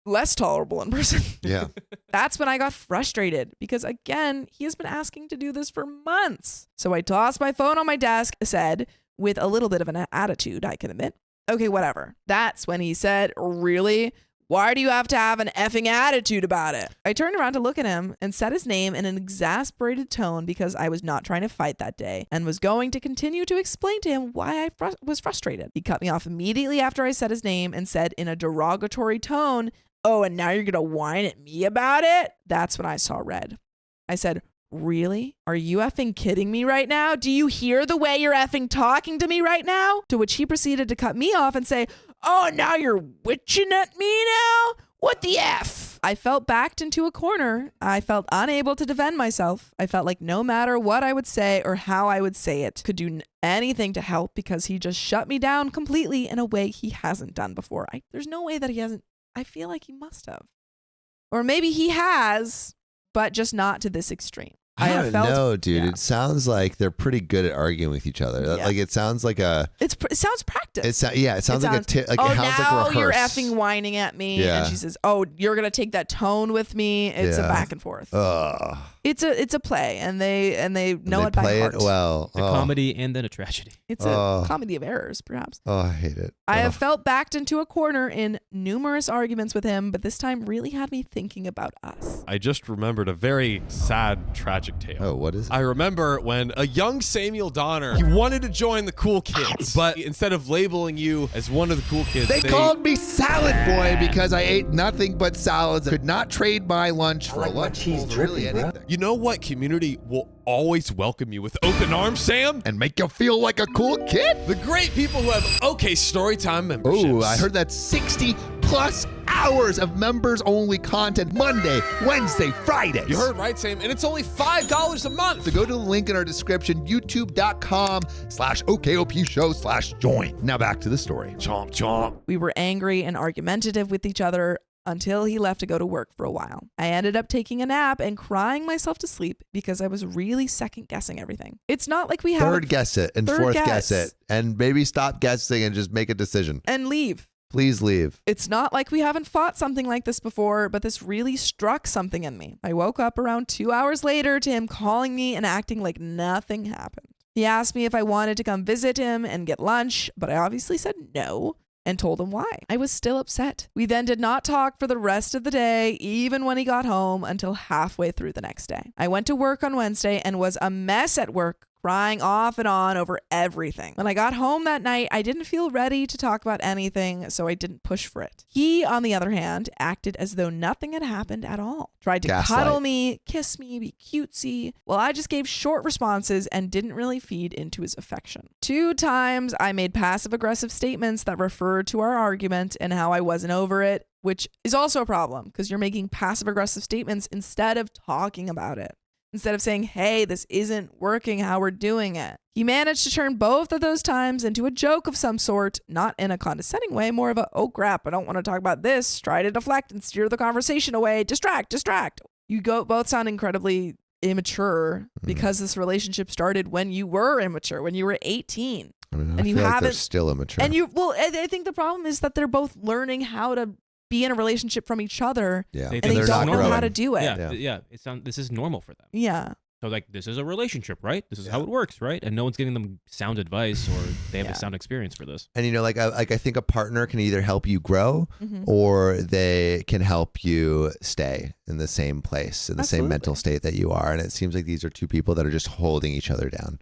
less tolerable in person. Yeah. That's when I got frustrated because, again, he has been asking to do this for months. So I tossed my phone on my desk, said, with a little bit of an attitude, I can admit, okay, whatever. That's when he said, really? Why do you have to have an effing attitude about it? I turned around to look at him and said his name in an exasperated tone because I was not trying to fight that day and was going to continue to explain to him why I was frustrated. He cut me off immediately after I said his name and said in a derogatory tone, oh, and now you're going to whine at me about it? That's when I saw red. I said, really? Are you effing kidding me right now? Do you hear the way you're effing talking to me right now? To which he proceeded to cut me off and say, oh, now you're witching at me now? What the F? I felt backed into a corner. I felt unable to defend myself. I felt like no matter what I would say or how I would say it could do anything to help because he just shut me down completely in a way he hasn't done before. There's no way that he hasn't. I feel like he must have. Or maybe he has, but just not to this extreme. I have felt know, dude. It sounds like they're pretty good at arguing with each other. Yeah. Like it sounds like a. It sounds practice. It sounds like a. Like oh, it sounds now like a you're rehearse. effing whining at me, Yeah. and she says, "Oh, you're gonna take that tone with me." It's a Yeah. back and forth. Ugh. It's a play, and they know They it by play heart. it well. A comedy and then a tragedy. It's a comedy of errors, perhaps. Oh, I hate it. I have felt backed into a corner in numerous arguments with him, but this time really had me thinking about us. I just remembered a very sad, tragic tale. Oh, what is it? I remember when a young Samuel Donner, he wanted to join the cool kids, but instead of labeling you as one of the cool kids, They called me Salad Boy because I ate nothing but salads. I could not trade my lunch for a lunch. Really anything. You know what community will always welcome you with open arms, Sam? And make you feel like a cool kid? The great people who have OK Storytime memberships. Oh, I heard that 60 plus hours of members only content Monday, Wednesday, Fridays. You heard right, Sam, and it's only $5 a month. So go to the link in our description, youtube.com/OKOP show/join. Now back to the story. Chomp, chomp. We were angry and argumentative with each other until he left to go to work for a while. I ended up taking a nap and crying myself to sleep because I was really second guessing everything. It's not like we have Third guess it and third fourth guess. guess it. And maybe stop guessing and just make a decision. and leave. Please leave. It's not like we haven't fought something like this before, but this really struck something in me. I woke up around 2 hours later to him calling me and acting like nothing happened. He asked me if I wanted to come visit him and get lunch, but I obviously said no and told him why. I was still upset. We then did not talk for the rest of the day, even when he got home, until halfway through the next day. I went to work on Wednesday and was a mess at work, crying off and on over everything. When I got home that night, I didn't feel ready to talk about anything, so I didn't push for it. He, on the other hand, acted as though nothing had happened at all. Tried to Gaslight. cuddle me, kiss me, be cutesy. Well, I just gave short responses and didn't really feed into his affection. 2 times, I made passive-aggressive statements that referred to our argument and how I wasn't over it, which is also a problem because you're making passive-aggressive statements instead of talking about it. Instead of saying, hey, this isn't working how we're doing it. He managed to turn both of those times into a joke of some sort, not in a condescending way, more of a, oh crap, I don't want to talk about this. Try to deflect and steer the conversation away. Distract. You both sound incredibly immature because this relationship started when you were immature, when you were 18. I mean, I And you feel like they're haven't- still immature. And I think the problem is that they're both learning how to be in a relationship from each other, yeah. They and think they they're don't not know growing. how to do it. Yeah. This is normal for them. Yeah. So like this is a relationship, right? This is how it works, right? And no one's giving them sound advice or they have Yeah. a sound experience for this. And I think a partner can either help you grow Mhm. or they can help you stay in the same place, in the same mental state that you are. And it seems like these are two people that are just holding each other down.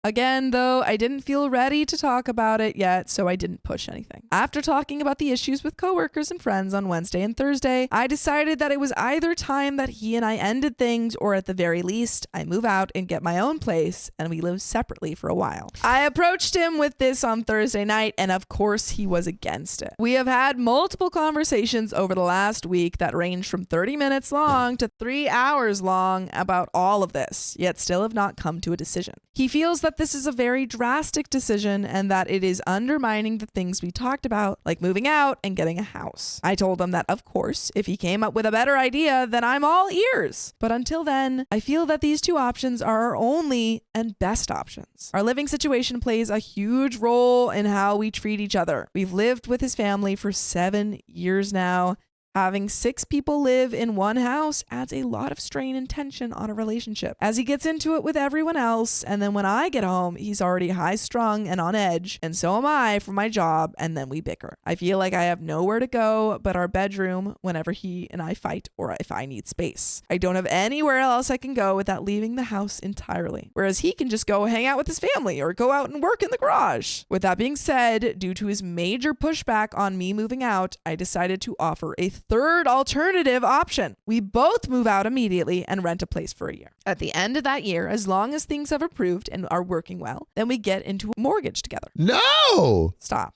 Again, though, I didn't feel ready to talk about it yet, so I didn't push anything. After talking about the issues with coworkers and friends on Wednesday and Thursday, I decided that it was either time that he and I ended things, or at the very least, I move out and get my own place, and we live separately for a while. I approached him with this on Thursday night, and of course, he was against it. We have had multiple conversations over the last week that range from 30 minutes long to 3 hours long about all of this, yet still have not come to a decision. He feels that this is a very drastic decision and that it is undermining the things we talked about, like moving out and getting a house. I told him that, of course, if he came up with a better idea, then I'm all ears. But until then, I feel that these 2 options are our only and best options. Our living situation plays a huge role in how we treat each other. We've lived with his family for 7 years now. Having 6 people live in one house adds a lot of strain and tension on a relationship, as he gets into it with everyone else, and then when I get home, he's already high-strung and on edge, and so am I from my job, and then we bicker. I feel like I have nowhere to go but our bedroom whenever he and I fight or if I need space. I don't have anywhere else I can go without leaving the house entirely, whereas he can just go hang out with his family or go out and work in the garage. With that being said, due to his major pushback on me moving out, I decided to offer a third alternative option. We both move out immediately and rent a place for a year. At the end of that year, as long as things have improved and are working well, then we get into a mortgage together. No! Stop.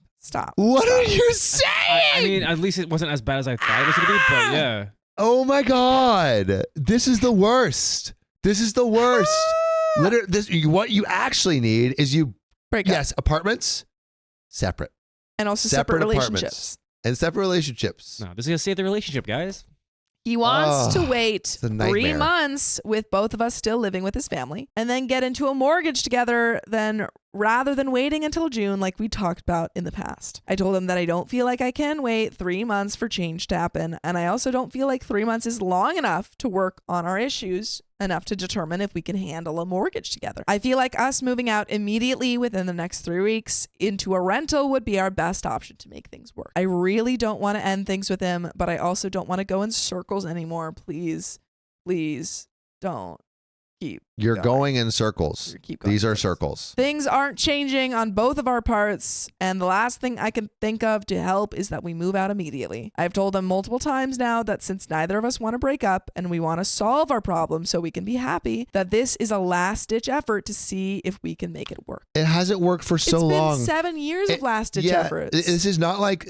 What are you saying? I mean, at least it wasn't as bad as I thought it was going to be, but yeah. Oh my God. This is the worst. Literally, what you actually need is Break up. apartments, separate. And also separate apartments. relationships. And separate relationships. No, this is going to save the relationship, guys. He wants to wait it's a 3 nightmare. months with both of us still living with his family and then get into a mortgage together rather than waiting until June like we talked about in the past. I told him that I don't feel like I can wait 3 months for change to happen, and I also don't feel like 3 months is long enough to work on our issues enough to determine if we can handle a mortgage together. I feel like us moving out immediately within the next 3 weeks into a rental would be our best option to make things work. I really don't want to end things with him, but I also don't want to go in circles anymore. Please don't keep You're going in circles. Keep going These in are circles. circles. Things aren't changing on both of our parts, and the last thing I can think of to help is that we move out immediately. I've told them multiple times now that since neither of us want to break up and we want to solve our problem so we can be happy, that this is a last-ditch effort to see if we can make it work. It hasn't worked for so long. It's been 7 years of last-ditch efforts. This is not like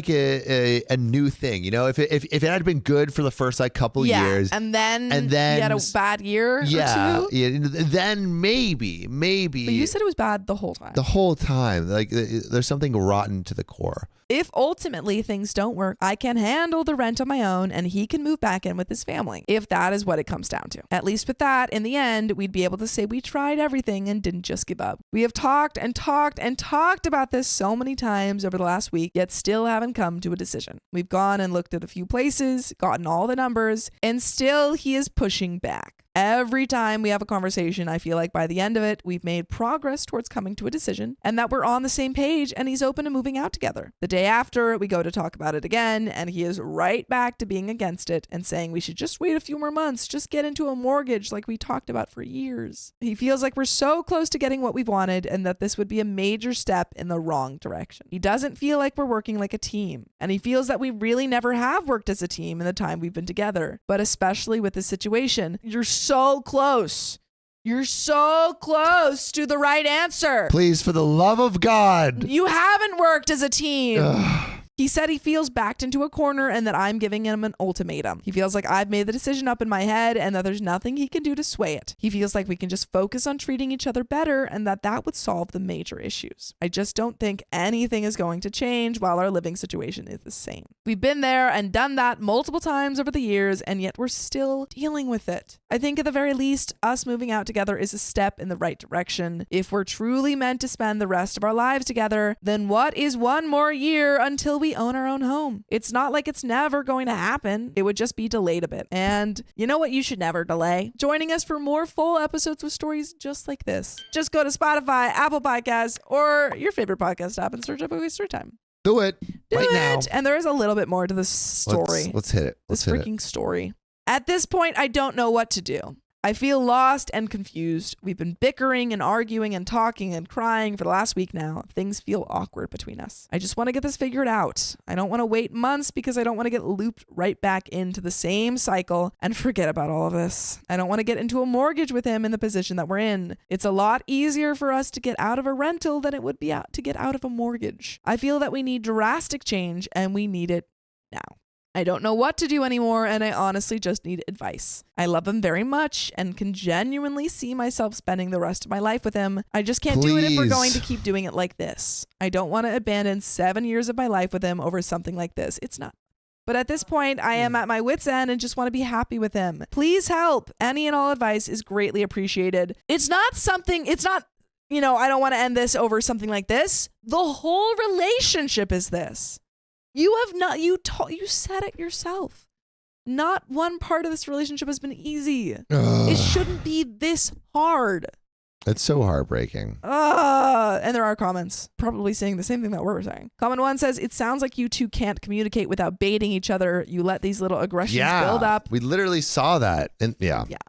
a new thing. You know, if it had been good for the first like couple years, and then you had a bad year or two. Then maybe. But you said it was bad the whole time. The whole time, like there's something rotten to the core. If ultimately things don't work, I can handle the rent on my own and he can move back in with his family, if that is what it comes down to. At least with that, in the end, we'd be able to say we tried everything and didn't just give up. We have talked and talked and talked about this so many times over the last week, yet still haven't come to a decision. We've gone and looked at a few places, gotten all the numbers, and still he is pushing back. Every time we have a conversation, I feel like by the end of it, we've made progress towards coming to a decision and that we're on the same page and he's open to moving out together. The day after, we go to talk about it again and he is right back to being against it and saying we should just wait a few more months, just get into a mortgage like we talked about for years. He feels like we're so close to getting what we've wanted and that this would be a major step in the wrong direction. He doesn't feel like we're working like a team, and he feels that we really never have worked as a team in the time we've been together, but especially with this situation, you're so close. You're so close to the right answer. Please, for the love of God. You haven't worked as a team. Ugh. He said he feels backed into a corner and that I'm giving him an ultimatum. He feels like I've made the decision up in my head and that there's nothing he can do to sway it. He feels like we can just focus on treating each other better and that would solve the major issues. I just don't think anything is going to change while our living situation is the same. We've been there and done that multiple times over the years, and yet we're still dealing with it. I think at the very least, us moving out together is a step in the right direction. If we're truly meant to spend the rest of our lives together, then what is one more year until we own our own home? It's not like it's never going to happen. It would just be delayed a bit. And you know what you should never delay? Joining us for more full episodes with stories just like this. Just go to Spotify, Apple Podcasts, or your favorite podcast app and search up Movie Storytime. Do it. Do right it. now. And there is a little bit more to this story. Let's hit it. This freaking story. At this point, I don't know what to do. I feel lost and confused. We've been bickering and arguing and talking and crying for the last week now. Things feel awkward between us. I just want to get this figured out. I don't want to wait months because I don't want to get looped right back into the same cycle and forget about all of this. I don't want to get into a mortgage with him in the position that we're in. It's a lot easier for us to get out of a rental than it would be to get out of a mortgage. I feel that we need drastic change and we need it now. I don't know what to do anymore, and I honestly just need advice. I love him very much and can genuinely see myself spending the rest of my life with him. I just can't do it if we're going to keep doing it like this. I don't want to abandon 7 years of my life with him over something like this. It's not. But at this point, I am at my wit's end and just want to be happy with him. Please help. Any and all advice is greatly appreciated. It's not, I don't want to end this over something like this. The whole relationship is this. You said it yourself. Not one part of this relationship has been easy. It shouldn't be this hard. It's so heartbreaking. And there are comments probably saying the same thing that we're saying. Comment 1 says, it sounds like you two can't communicate without baiting each other. You let these little aggressions build up. We literally saw that. And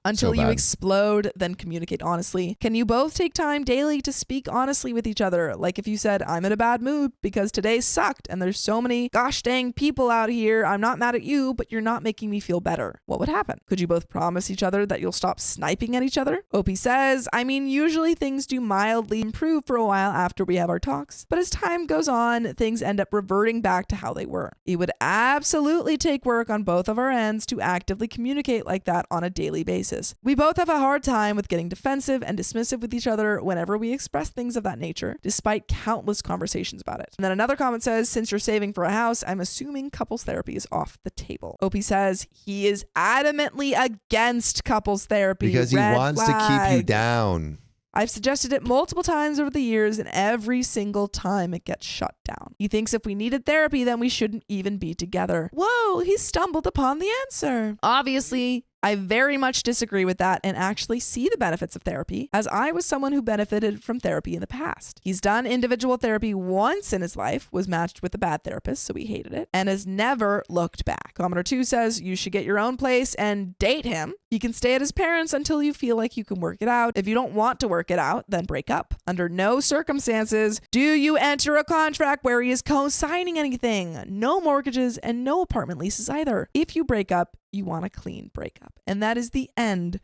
Until so you bad. explode, then communicate honestly. Can you both take time daily to speak honestly with each other? Like if you said, I'm in a bad mood because today sucked and there's so many gosh dang people out here. I'm not mad at you, but you're not making me feel better. What would happen? Could you both promise each other that you'll stop sniping at each other? Opie says, usually Usually things do mildly improve for a while after we have our talks, but as time goes on, things end up reverting back to how they were. It would absolutely take work on both of our ends to actively communicate like that on a daily basis. We both have a hard time with getting defensive and dismissive with each other whenever we express things of that nature, despite countless conversations about it. And then another comment says, since you're saving for a house, I'm assuming couples therapy is off the table. Opie says he is adamantly against couples therapy. Because he Red wants to keep you flag. down. I've suggested it multiple times over the years, and every single time it gets shut down. He thinks if we needed therapy, then we shouldn't even be together. Whoa, he stumbled upon the answer. Obviously, I very much disagree with that and actually see the benefits of therapy, as I was someone who benefited from therapy in the past. He's done individual therapy once in his life, was matched with a bad therapist, so he hated it, and has never looked back. Commenter 2 says you should get your own place and date him. He can stay at his parents until you feel like you can work it out. If you don't want to work it out, then break up. Under no circumstances do you enter a contract where he is co-signing anything. No mortgages and no apartment leases either. If you break up, you want a clean breakup. And that is the end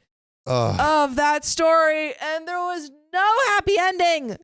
Ugh. of that story. And there was no happy ending.